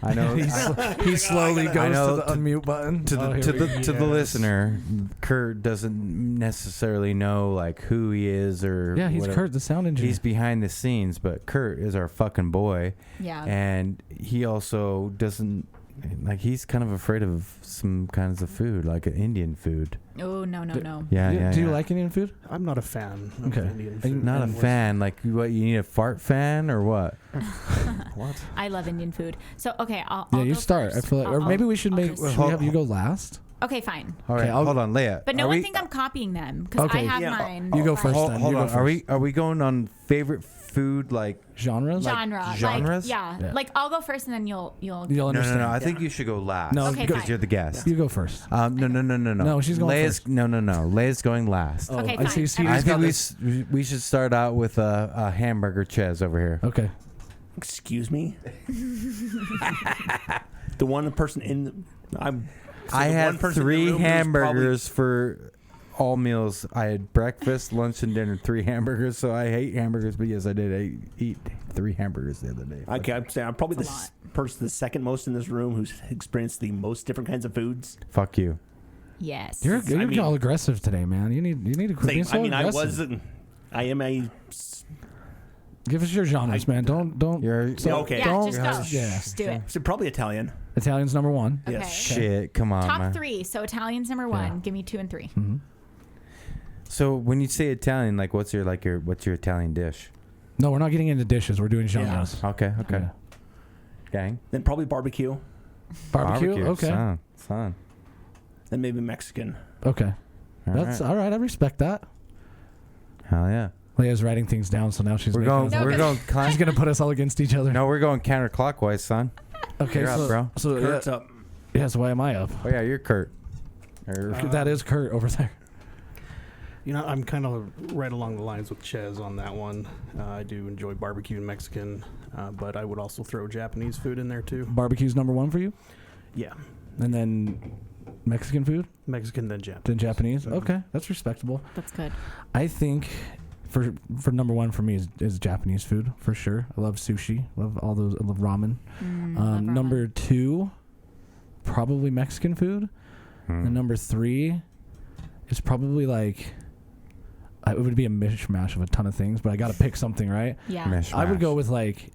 I know He slowly I goes know to the unmute button. to Oh, the here to we the go. to the listener, Kurt doesn't necessarily know like who he is or Yeah, he's whatever. Kurt, the sound engineer. He's behind the scenes, but Kurt is our fucking boy, Yeah. and he also doesn't like. He's kind of afraid of some kinds of food, like Indian food. Oh no. Yeah. Do you like Indian food? I'm not a fan of Okay. Indian And food. Not a fan. Like what? You need a fart fan or what? What? I love Indian food. So okay, I'll Yeah, go you start. first. I feel like, or I'll- maybe we should I'll make. just- Should we have you go last? Okay, fine. All right, Okay, I'll- hold on, Leia. But no Are one we- think I'm copying them because Okay. I have Yeah. mine. You go Like, first Hold, then. hold You go on. Are we first. going on favorite food like? Genres? Genre. genres? Like, yeah. Yeah. Like I'll go first and then you'll. You'll No, understand. I think you should go last. No, Okay, because fine. you're the guest. You go first. No. No, she's going Leia's, first. No. Leia's going last. Okay, I see. fine. See, I he's think got we, this- we should start out with a hamburger Chez over here. Okay. Excuse me. The one person in the, I the had one person in the 3 room who's hamburgers for all meals. I had breakfast, lunch, and dinner. 3 hamburgers. So I hate hamburgers, but yes, I did eat 3 hamburgers the other day. Okay, I'm saying I'm probably the That's a person, the second most in this room who's experienced the most different kinds of foods. Fuck you. Yes. You're mean- all aggressive today, man. You need to quit being so aggressive. I am a. Give us your genres, man. Don't. You're Okay. Yeah, Don't. just go. Yeah. Just do it. So probably Italian. Italian's number 1. Okay. Yes. shit. Come on, Top man. 3. So Italian's number 1. Yeah. Give me 2 and 3. Mm-hmm. So when you say Italian, like what's your Italian dish? No, we're not getting into dishes. We're doing genres. Okay. Yeah. Gang. Then probably barbecue. Barbecue. Okay. Son. Then maybe Mexican. Okay. All That's right. all right. I respect that. Hell yeah. Leia's writing things down, so now she's We're making going. us- No, We're going. She's gonna put us all against each other. No, we're going counterclockwise, son. Okay, You're so, up, bro. So Kurt's up. yeah, so why am I up? Oh yeah, you're Kurt. That is Kurt over there. You know, I'm kind of right along the lines with Chez on that one. I do enjoy barbecue and Mexican, but I would also throw Japanese food in there too. Barbecue's number 1 for you, Yeah, and then Mexican food, Mexican then Japanese. then Japanese. Mhm. Okay, that's respectable. That's good. I think for number 1 for me is Japanese food for sure. I love sushi. Love all those. I love ramen. Love ramen. Number 2, probably Mexican food. Hmm. And number 3 is probably like it would be a mishmash of a ton of things, but I got to pick something, right? Yeah. Mishmash. I would go with like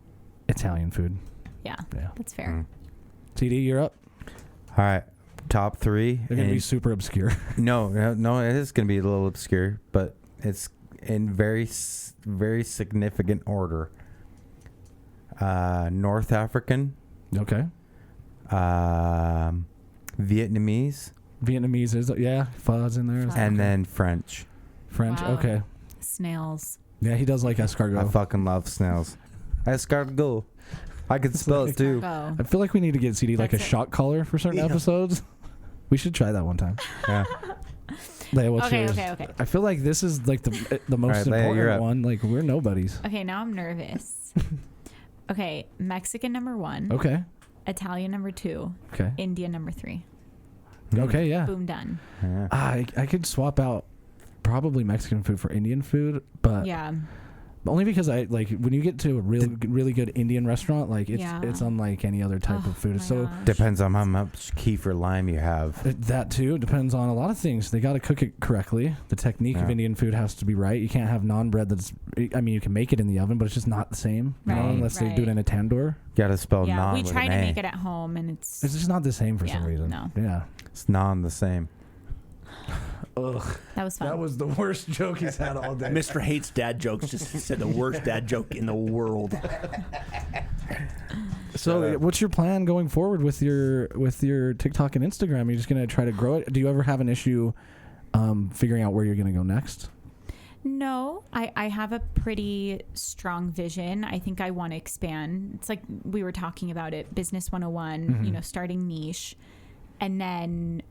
Italian food. Yeah. Yeah. That's fair. Mm. TD, you're up. All right. Top 3. They're gonna be and- super obscure. No, it is going to be a little obscure, but it's in very significant order. North African, Okay. Vietnamese, Vietnamese is pho's in there. Pho. and then French. French. Wow. Okay. Snails. Yeah, he does like escargot. I fucking love snails. Escargot. I can spell it too. Cargo. I feel like we need to get CD like a That's it. shock collar for certain Yeah. episodes. We should try that one time. Yeah. Leia, what's Okay, yours? okay. I feel like this is like the most All right, Leia, you're important up. one. Like we're nobodies. Okay, now I'm nervous. Okay, Mexican number 1. Okay. Italian number 2. Okay. Indian number 3. Okay. Yeah. Boom, done. Yeah. I could swap out probably Mexican food for Indian food, but Yeah. Only because I like when you get to a really good Indian restaurant, like it's unlike any other type of food. So depends on how much kefir lime you have. That too depends on a lot of things. They got to cook it correctly. The technique of Indian food has to be right. You can't have naan bread that's. I mean, you can make it in the oven, but it's just not the same. You know, unless they do it in a tandoor. You got to spell naan. We with try an to A. make it at home, and it's just not the same for some reason. No. Yeah, it's naan the same. Ugh. That was fun. That was the worst joke he's had all day. Mr. Hates Dad Jokes just said the worst dad joke in the world. So, what's your plan going forward with your TikTok and Instagram? Are you just gonna try to grow it? Do you ever have an issue figuring out where you're gonna go next? No, I have a pretty strong vision. I think I want to expand. It's like we were talking about it, Business 101, you know, starting niche. And then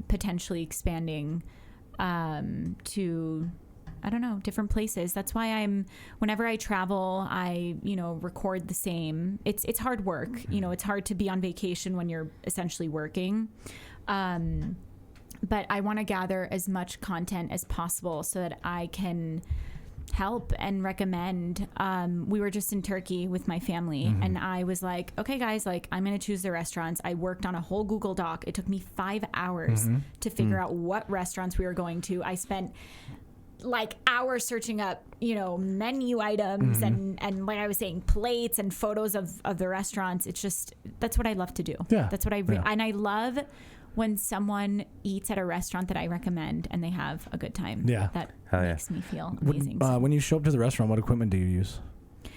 potentially expanding to, I don't know, different places. That's why whenever I travel, I, record the same. It's hard work. You know, it's hard to be on vacation when you're essentially working. But I want to gather as much content as possible so that I can help and recommend. We were just in Turkey with my family, and I was like, okay guys, like I'm gonna choose the restaurants. I worked on a whole Google Doc. It took me 5 hours to figure out what restaurants we were going to. I spent like hours searching up, menu items and like I was saying, plates and photos of the restaurants. It's just, that's what I love to do. Yeah. That's what and I love when someone eats at a restaurant that I recommend and they have a good time. Yeah. That makes me feel amazing. When you show up to the restaurant, what equipment do you use?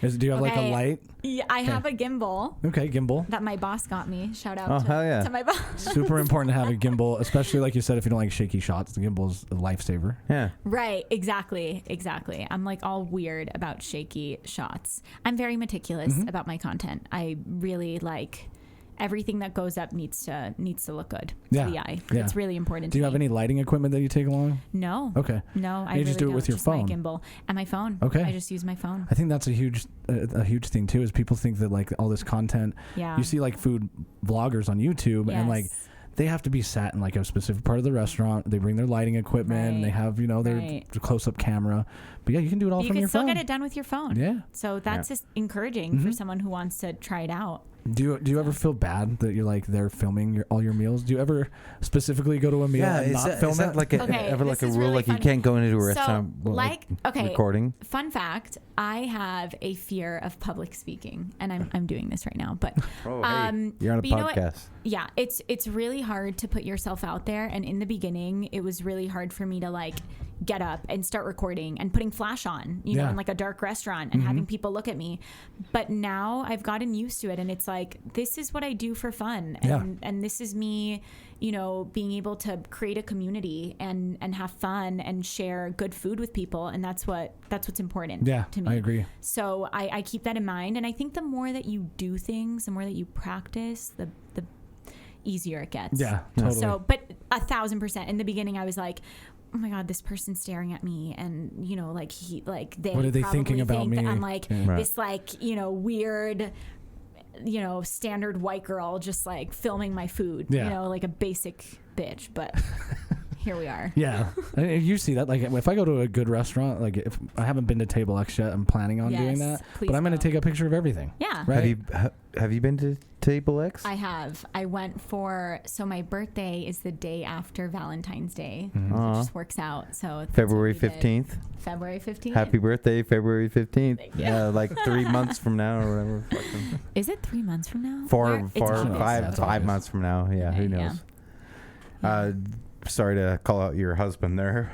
Do you have like a light? Yeah, I have a gimbal. Okay, gimbal. That my boss got me. Shout out to my boss. Super important to have a gimbal, especially like you said, if you don't like shaky shots, the gimbal's a lifesaver. Yeah. Right, exactly. I'm like all weird about shaky shots. I'm very meticulous about my content. I really like everything that goes up needs to look good to the eye. Yeah. It's really important. Do you have any lighting equipment that you take along? No. Okay. No, I you really just do it with your just phone. My gimbal and my phone. Okay. I just use my phone. I think that's a huge thing too. Is people think that like all this content. Yeah. You see like food vloggers on YouTube and like they have to be sat in like a specific part of the restaurant. They bring their lighting equipment. And they have their close-up camera. But yeah, you can do it all from your phone. You can still get it done with your phone. Yeah. So that's just encouraging for someone who wants to try it out. Do you ever feel bad that you're like they're filming all your meals? Do you ever specifically go to a meal and not film it? Like ever like a rule like funny. You can't go into a restaurant recording? Fun fact: I have a fear of public speaking, and I'm doing this right now. But you're on a podcast. Yeah, it's really hard to put yourself out there, and in the beginning, it was really hard for me to like get up and start recording and putting flash on, in like a dark restaurant and having people look at me. But now I've gotten used to it, and it's like, this is what I do for fun. And this is me, being able to create a community and have fun and share good food with people. And that's what's important to me. I agree. So I keep that in mind. And I think the more that you do things, the more that you practice, the easier it gets. Yeah, totally. So, but 1,000%. In the beginning, I was like, oh my God, this person's staring at me, and they what are they thinking about me? That I'm like this weird, standard white girl just like filming my food, like a basic bitch, but here we are. Yeah. You see that, like if I go to a good restaurant, like if I haven't been to Table X yet, I'm planning on doing that, but I'm going to take a picture of everything. Yeah. Right. Have you been to Table X? I have. I went so my birthday is the day after Valentine's Day. So it just works out. So February 15th. February 15th. Happy birthday, February 15th. Yeah, like 3 months from now or whatever. Is it 3 months from now? 5 months from now. Yeah, okay, who knows? Yeah. Sorry to call out your husband there.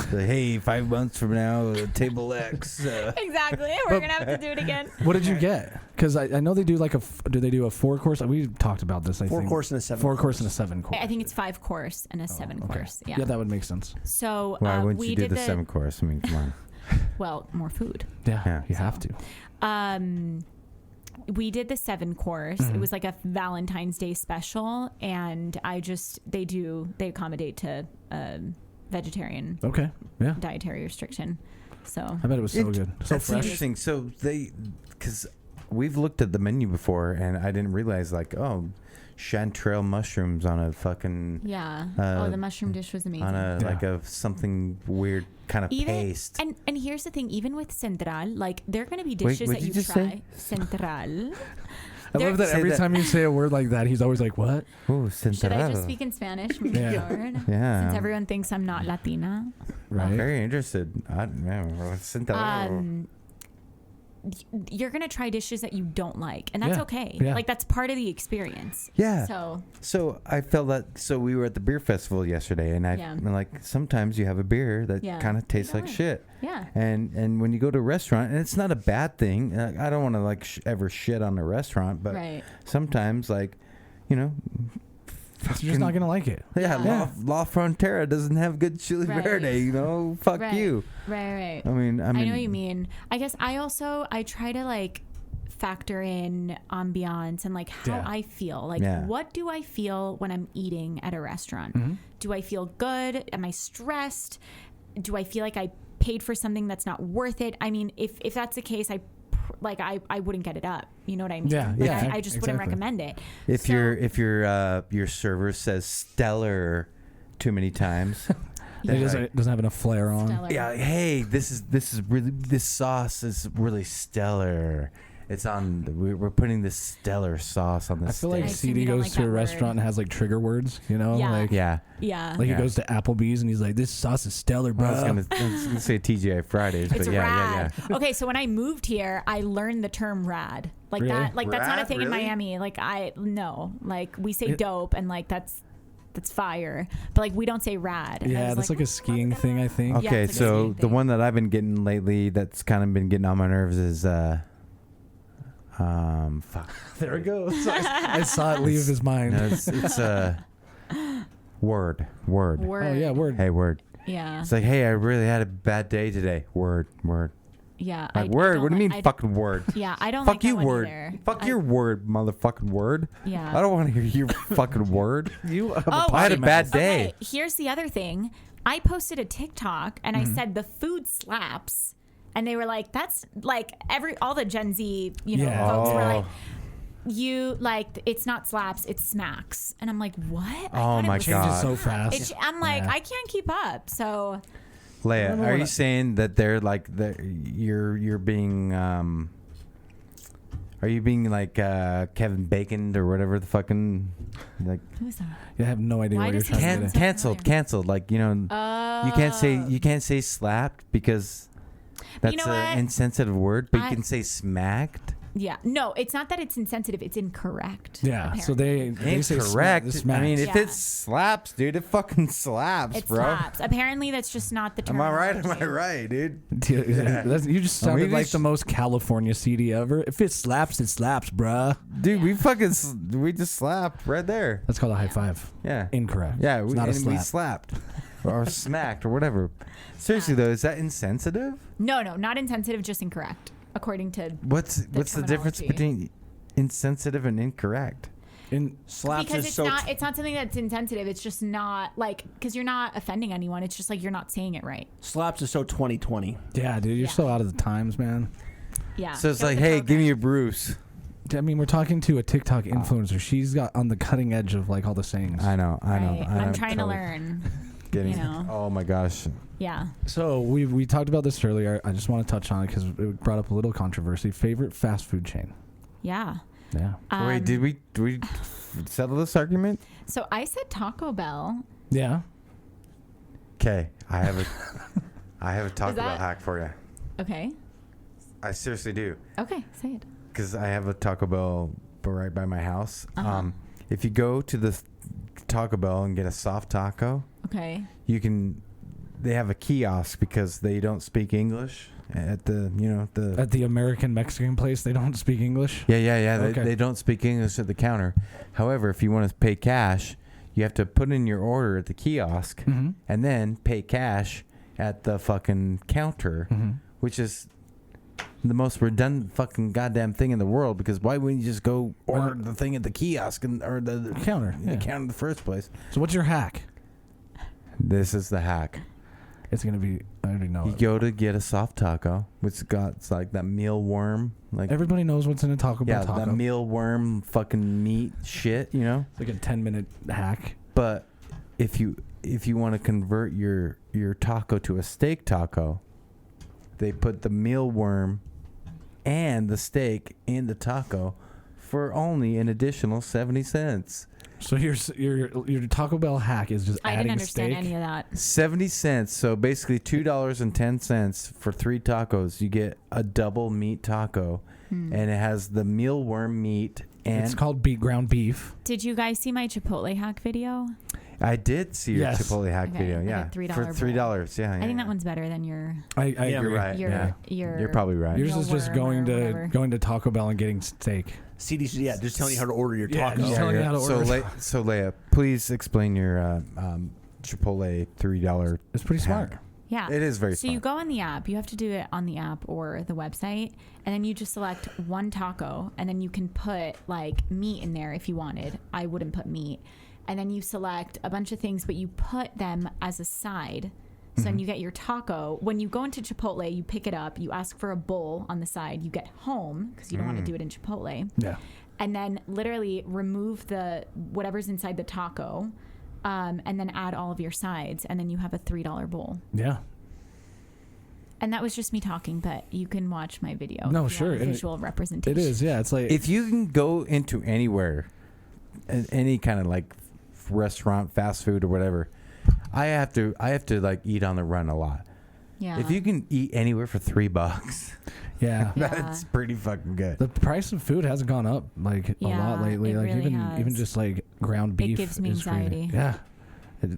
Hey, 5 months from now, Table X. Exactly. We're going to have to do it again. What did you get? Because I know they do like do they do a 4-course? We talked about this, I think. 4-course and a 7 4-course and a 7-course. I think it's 5-course and a 7-course. Yeah, that would make sense. So why wouldn't you do the 7-course? I mean, come on. Well, more food. Yeah, you have to. We did the 7-course. It was like a Valentine's Day special, and they accommodate to vegetarian dietary restriction. So I bet it was so good. So that's fresh. Interesting. So because we've looked at the menu before, and I didn't realize chanterelle mushrooms on a fucking the mushroom dish was amazing. on a something weird kind of paste. And here's the thing, even with central, like there are going to be dishes that you try. Central. I love that every time you say a word like that, he's always like, "What?" Oh, central. Should I just speak in Spanish moving forward? Yeah. Since everyone thinks I'm not Latina. Right. I'm very interested. Central. You're going to try dishes that you don't like, and that's okay. Yeah. Like, that's part of the experience. Yeah. So I felt that. So we were at the beer festival yesterday, and I'm like, sometimes you have a beer that kind of tastes like shit. Yeah. And when you go to a restaurant, and it's not a bad thing. I don't want to ever shit on a restaurant, but sometimes you're just not gonna like it. La Frontera doesn't have good chili verde. Fuck you. Right. I mean, I know what you mean. I guess I try to factor in ambiance and how I feel. What do I feel when I'm eating at a restaurant? Mm-hmm. Do I feel good? Am I stressed? Do I feel like I paid for something that's not worth it? I mean, if that's the case, I wouldn't get it up. You know what I mean? Yeah. I just wouldn't recommend it. If your server says stellar too many times, it doesn't have enough flair on. Stellar. Yeah. Hey, this sauce is really stellar. It's on. We're putting this stellar sauce on the. I feel like CD goes to a restaurant and has trigger words. Yeah. Like he goes to Applebee's and he's like, "This sauce is stellar, bro." I was gonna say TGI Fridays, but rad. Okay, so when I moved here, I learned the term rad. Really? That's not a thing in Really? Miami. We say dope and that's fire, but we don't say rad. And Yeah, that's a skiing thing, I think. Okay, so the one that I've been getting lately that's kind of been getting on my nerves is fuck. There it goes. I saw it leave his mind. No, it's word. Oh yeah, word. Hey, word. Yeah. It's like, hey, I really had a bad day today. Word. Yeah. Word. What do you mean, fucking word? Yeah, I don't. Fuck like you, that one word. either. Fuck your word, motherfucking word. Yeah. I don't want to hear your fucking word. You have I had a bad day. Okay, here's the other thing. I posted a TikTok and I said the food slaps. And they were like, that's all the Gen Z, folks were like, it's not slaps, it's smacks. And I'm like, what? Oh my God. Changes so fast. I'm like, I can't keep up. So, Leia, are you saying that they're you're being, are you being like Kevin Bacon or whatever the fucking, who's that? I have no idea what you're trying to say. Canceled. You can't say slapped because that's an insensitive word, but you can say smacked. Yeah. No, it's not that it's insensitive. It's incorrect. Yeah. Apparently. So they say incorrect. I mean, if it slaps, dude, it fucking slaps, it bro. slaps. Apparently, that's just not the term. Am I right, dude? You just sounded like the most California CD ever. If it slaps, bruh. Dude, we just slapped right there. That's called a high five. Yeah. Incorrect. Yeah, it's not a slap. we slapped. Or smacked or whatever. Seriously though, is that insensitive? No, not insensitive, just incorrect. According to what's the difference between insensitive and incorrect? Slaps because is it's not something that's insensitive. It's just not because you're not offending anyone. It's just you're not saying it right. Slaps is so 2020. Yeah, dude, you're so out of the times, man. Yeah. So it's like, hey, give me a Bruce. I mean, we're talking to a TikTok influencer. She's got on the cutting edge of all the sayings. I know. I'm trying to learn. Oh my gosh. Yeah. So we talked about this earlier. I just want to touch on it because it brought up a little controversy. Favorite fast food chain? Yeah. Wait, did we settle this argument? So I said Taco Bell. Yeah. Okay, I have a Taco Bell hack for you. Okay. I seriously do. Okay, say it. Because I have a Taco Bell right by my house. Uh-huh. If you go to the Taco Bell and get a soft taco, okay, they have a kiosk because they don't speak English at the American Mexican place. They don't speak English. Yeah. Okay. They don't speak English at the counter. However, if you want to pay cash, you have to put in your order at the kiosk and then pay cash at the fucking counter, which is the most redundant fucking goddamn thing in the world, because why wouldn't you just go order the thing at the kiosk or the counter the counter in the first place? So what's your hack? This is the hack. it's gonna be. I already know. You go to get a soft taco, which it's like that mealworm. Like everybody knows what's in a Taco Bell taco. Yeah, that mealworm fucking meat shit. You know, it's like a 10-minute hack. But if you want to convert your taco to a steak taco, they put the mealworm and the steak in the taco for only an additional 70 cents. So your Taco Bell hack is just adding a steak? I didn't understand any of that. 70 cents. So basically $2.10 for 3 tacos. You get a double meat taco, and it has the mealworm meat. And it's called ground beef. Did you guys see my Chipotle hack video? I did see your Chipotle hack video. Yeah, $3 for $3. Yeah, I think that one's better than your. I agree. You're right. You're probably right. Yours is just going to Taco Bell and getting steak. CDC, just telling you how to order your taco. Just telling you how to order. So Leia, please explain your Chipotle $3. It's pretty smart. Yeah, it is very smart. So smart. you go on the app. You have to do it on the app or the website, and then you just select one taco, and then you can put like meat in there if you wanted. I wouldn't put meat. And then you select a bunch of things, but you put them as a side. So then you get your taco. When you go into Chipotle, you pick it up. You ask for a bowl on the side. You get home because you don't want to do it in Chipotle. Yeah. And then literally remove whatever's inside the taco, and then add all of your sides, and then you have a $3 bowl. Yeah. And that was just me talking, but you can watch my video. No, sure. Visual representation. It is, yeah. It's like if you can go into anywhere, any kind of like restaurant, fast food, or whatever. I have to like eat on the run a lot. Yeah. If you can eat anywhere for $3, yeah, that's pretty fucking good. The price of food hasn't gone up like a lot lately. Like really even just like ground beef. It gives me anxiety. Crazy. Yeah.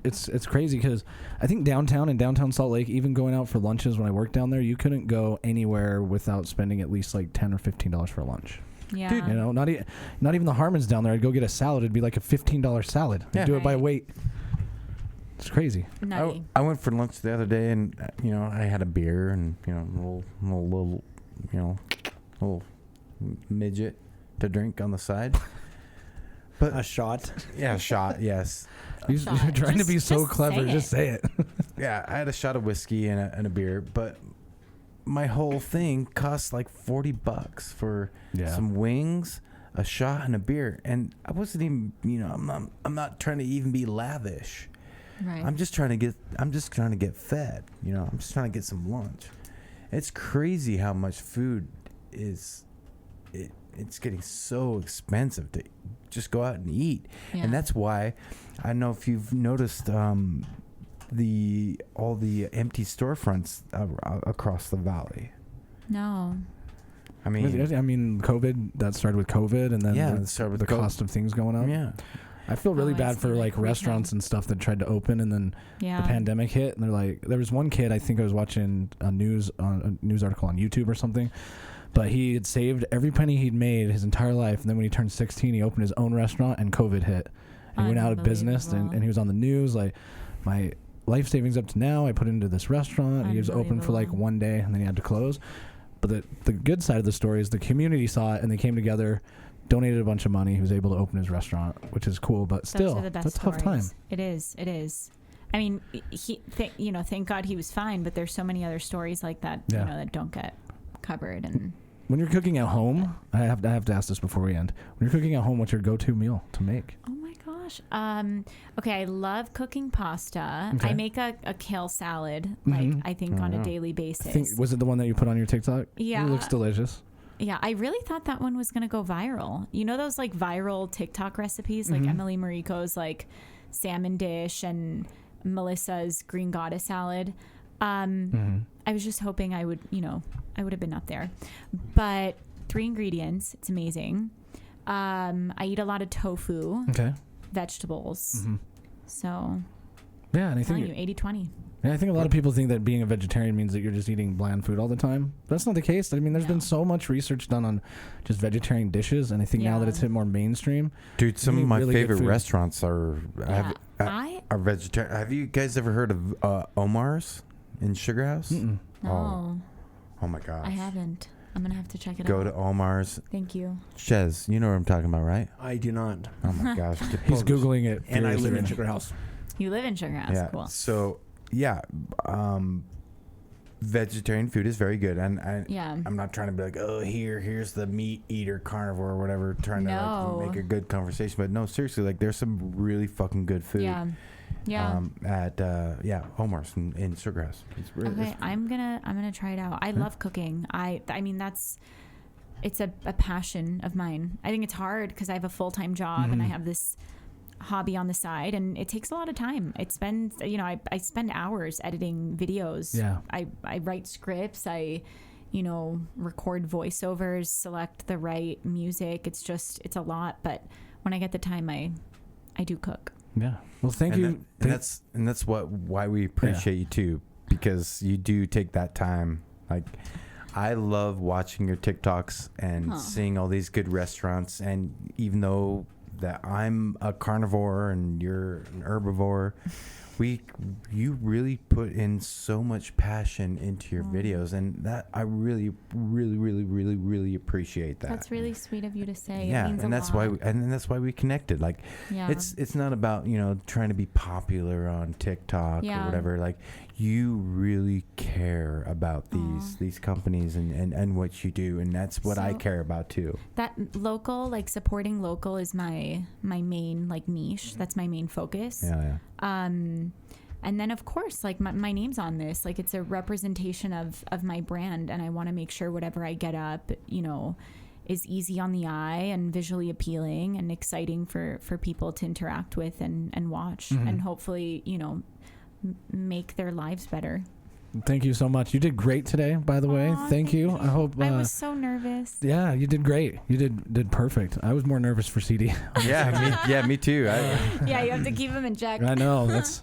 It's crazy because I think downtown Salt Lake, even going out for lunches when I worked down there, you couldn't go anywhere without spending at least like $10 or $15 for lunch. Yeah. Dude, you know, not even the Harmon's down there. I'd go get a salad. It'd be like a $15 salad. I'd do it by weight. It's crazy. I went for lunch the other day, and I had a beer and little midget to drink on the side. But a shot. Yeah, a shot. Yes. You're trying to be so clever. Just say it. Yeah, I had a shot of whiskey and a beer, but my whole thing cost like $40 for some wings, a shot, and a beer, and I wasn't even. I'm not trying to even be lavish. Right. I'm just trying to get fed. I'm just trying to get some lunch. It's crazy how much food is. It's getting so expensive to just go out and eat, and that's why I don't know if you've noticed all the empty storefronts across the valley. No. I mean, COVID. That started with COVID, and then the cost of things going up. Yeah. I feel really bad for like restaurants and stuff that tried to open, and then the pandemic hit, and they're like, there was one kid, I think I was watching a news article on YouTube or something, but he had saved every penny he'd made his entire life, and then when he turned 16, he opened his own restaurant, and COVID hit, and he went out of business, and he was on the news like, my life savings up to now, I put into this restaurant, and he was open for like one day, and then he had to close. But the good side of the story is the community saw it, and they came together, donated a bunch of money. He was able to open his restaurant, which is cool, but still, it's a tough time. It is. I mean, thank God he was fine, but there's so many other stories like that, that don't get covered. And when you're cooking at home, I have to ask this before we end. When you're cooking at home, what's your go-to meal to make? Oh my gosh. Okay, I love cooking pasta. Okay. I make a kale salad, I think on a daily basis. Was it the one that you put on your TikTok? Yeah. It looks delicious. Yeah, I really thought that one was going to go viral. You know those like viral TikTok recipes, like Emily Mariko's like salmon dish and Melissa's green goddess salad. I was just hoping I would have been up there. But 3 ingredients, it's amazing. I eat a lot of tofu. Okay. Vegetables. So yeah, and I think 80-20. Yeah, I think a lot of people think that being a vegetarian means that you're just eating bland food all the time. That's not the case. I mean, there's been so much research done on just vegetarian dishes, and I think now that it's hit more mainstream. Dude, some of my really favorite restaurants are vegetarian. Have you guys ever heard of Omar's in Sugar House? No. Oh my gosh. I haven't. I'm going to have to check it out. Go to Omar's. Thank you. Chez, you know what I'm talking about, right? I do not. Oh my gosh. He's Googling it. And I live in Sugar House. You live in Sugar House. Yeah. Cool. So yeah, vegetarian food is very good, and I'm not trying to be like, oh, here's the meat eater carnivore or whatever, trying to like make a good conversation. But no, seriously, like there's some really fucking good food. At Omar's in Sugarhouse. It's really okay. I'm gonna try it out. I love cooking. I mean it's a passion of mine. I think it's hard because I have a full-time job and I have this hobby on the side, and it takes a lot of time. It spends, I spend hours editing videos. I write scripts. I record voiceovers, select the right music. It's a lot, but when I get the time, I do cook. Yeah. Well, thank you. That's why we appreciate you too, because you do take that time. Like, I love watching your TikToks and seeing all these good restaurants, and even though that I'm a carnivore and you're an herbivore, you really put in so much passion into your videos, and that I really, really, really, really, really appreciate that. That's really sweet of you to say. Yeah, it means and that's why we connected. Like, it's not about trying to be popular on TikTok or whatever. Like, you really care about these companies and what you do, and that's what I care about too. That local, like supporting local, is my main like niche. That's my main focus. And then of course, like my name's on this. Like, it's a representation of my brand, and I want to make sure whatever I get up, is easy on the eye and visually appealing and exciting for people to interact with and watch, and hopefully make their lives better. Thank you so much. You did great today, by the way. Thank you. I hope. I was so nervous. Yeah, you did great. You did perfect. I was more nervous for CD. Me too. Yeah, you have to keep him in check. I know. That's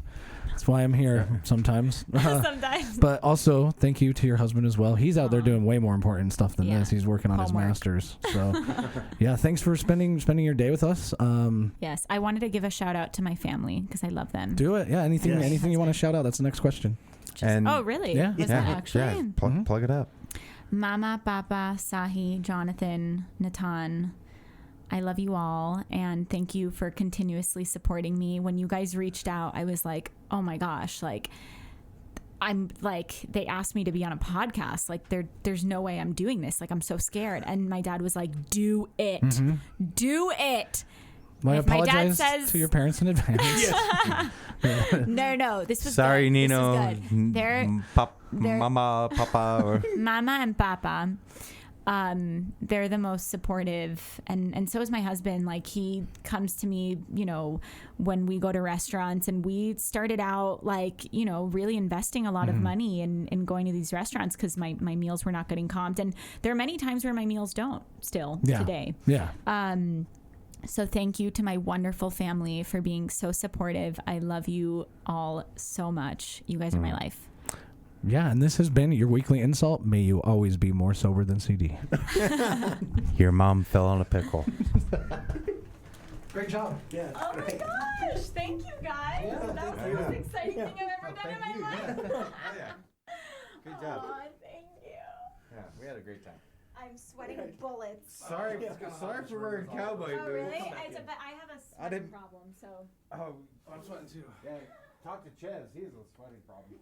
why I'm here sometimes. Sometimes. But also, thank you to your husband as well. He's out there doing way more important stuff than this. He's working on his master's. So, thanks for spending your day with us. Yes, I wanted to give a shout out to my family because I love them. Do it. Yeah, anything you want to shout out. That's the next question. Oh, really? Yeah. Was that actually? Yeah. Plug it up. Mama, Papa, Sahi, Jonathan, Natan, I love you all, and thank you for continuously supporting me. When you guys reached out, I was like, oh my gosh, like, I'm like, they asked me to be on a podcast. Like, there's no way I'm doing this. Like, I'm so scared. And my dad was like, do it. Do it. Well, I apologize to your parents in advance. No, this was sorry, good. Nino. This was good. They're Mama, Papa, or Mama and Papa. They're the most supportive, and so is my husband. Like, he comes to me, when we go to restaurants, and we started out like, really investing a lot of money in going to these restaurants because my meals were not getting comped, and there are many times where my meals don't still today. So thank you to my wonderful family for being so supportive. I love you all so much. You guys are my life. Yeah, and this has been your weekly InSalt. May you always be more sober than CD. Your mom fell on a pickle. Great job. Yeah. Oh my gosh. Thank you, guys. Yeah, that was the most exciting thing I've ever done in my life. Good job. Aw, thank you. Yeah, we had a great time. I'm sweating bullets. Sorry for wearing cowboy boots. Oh, really? But I have a sweating problem, so. Oh, I'm sweating too. yeah. Talk to Ches. He has a sweating problem.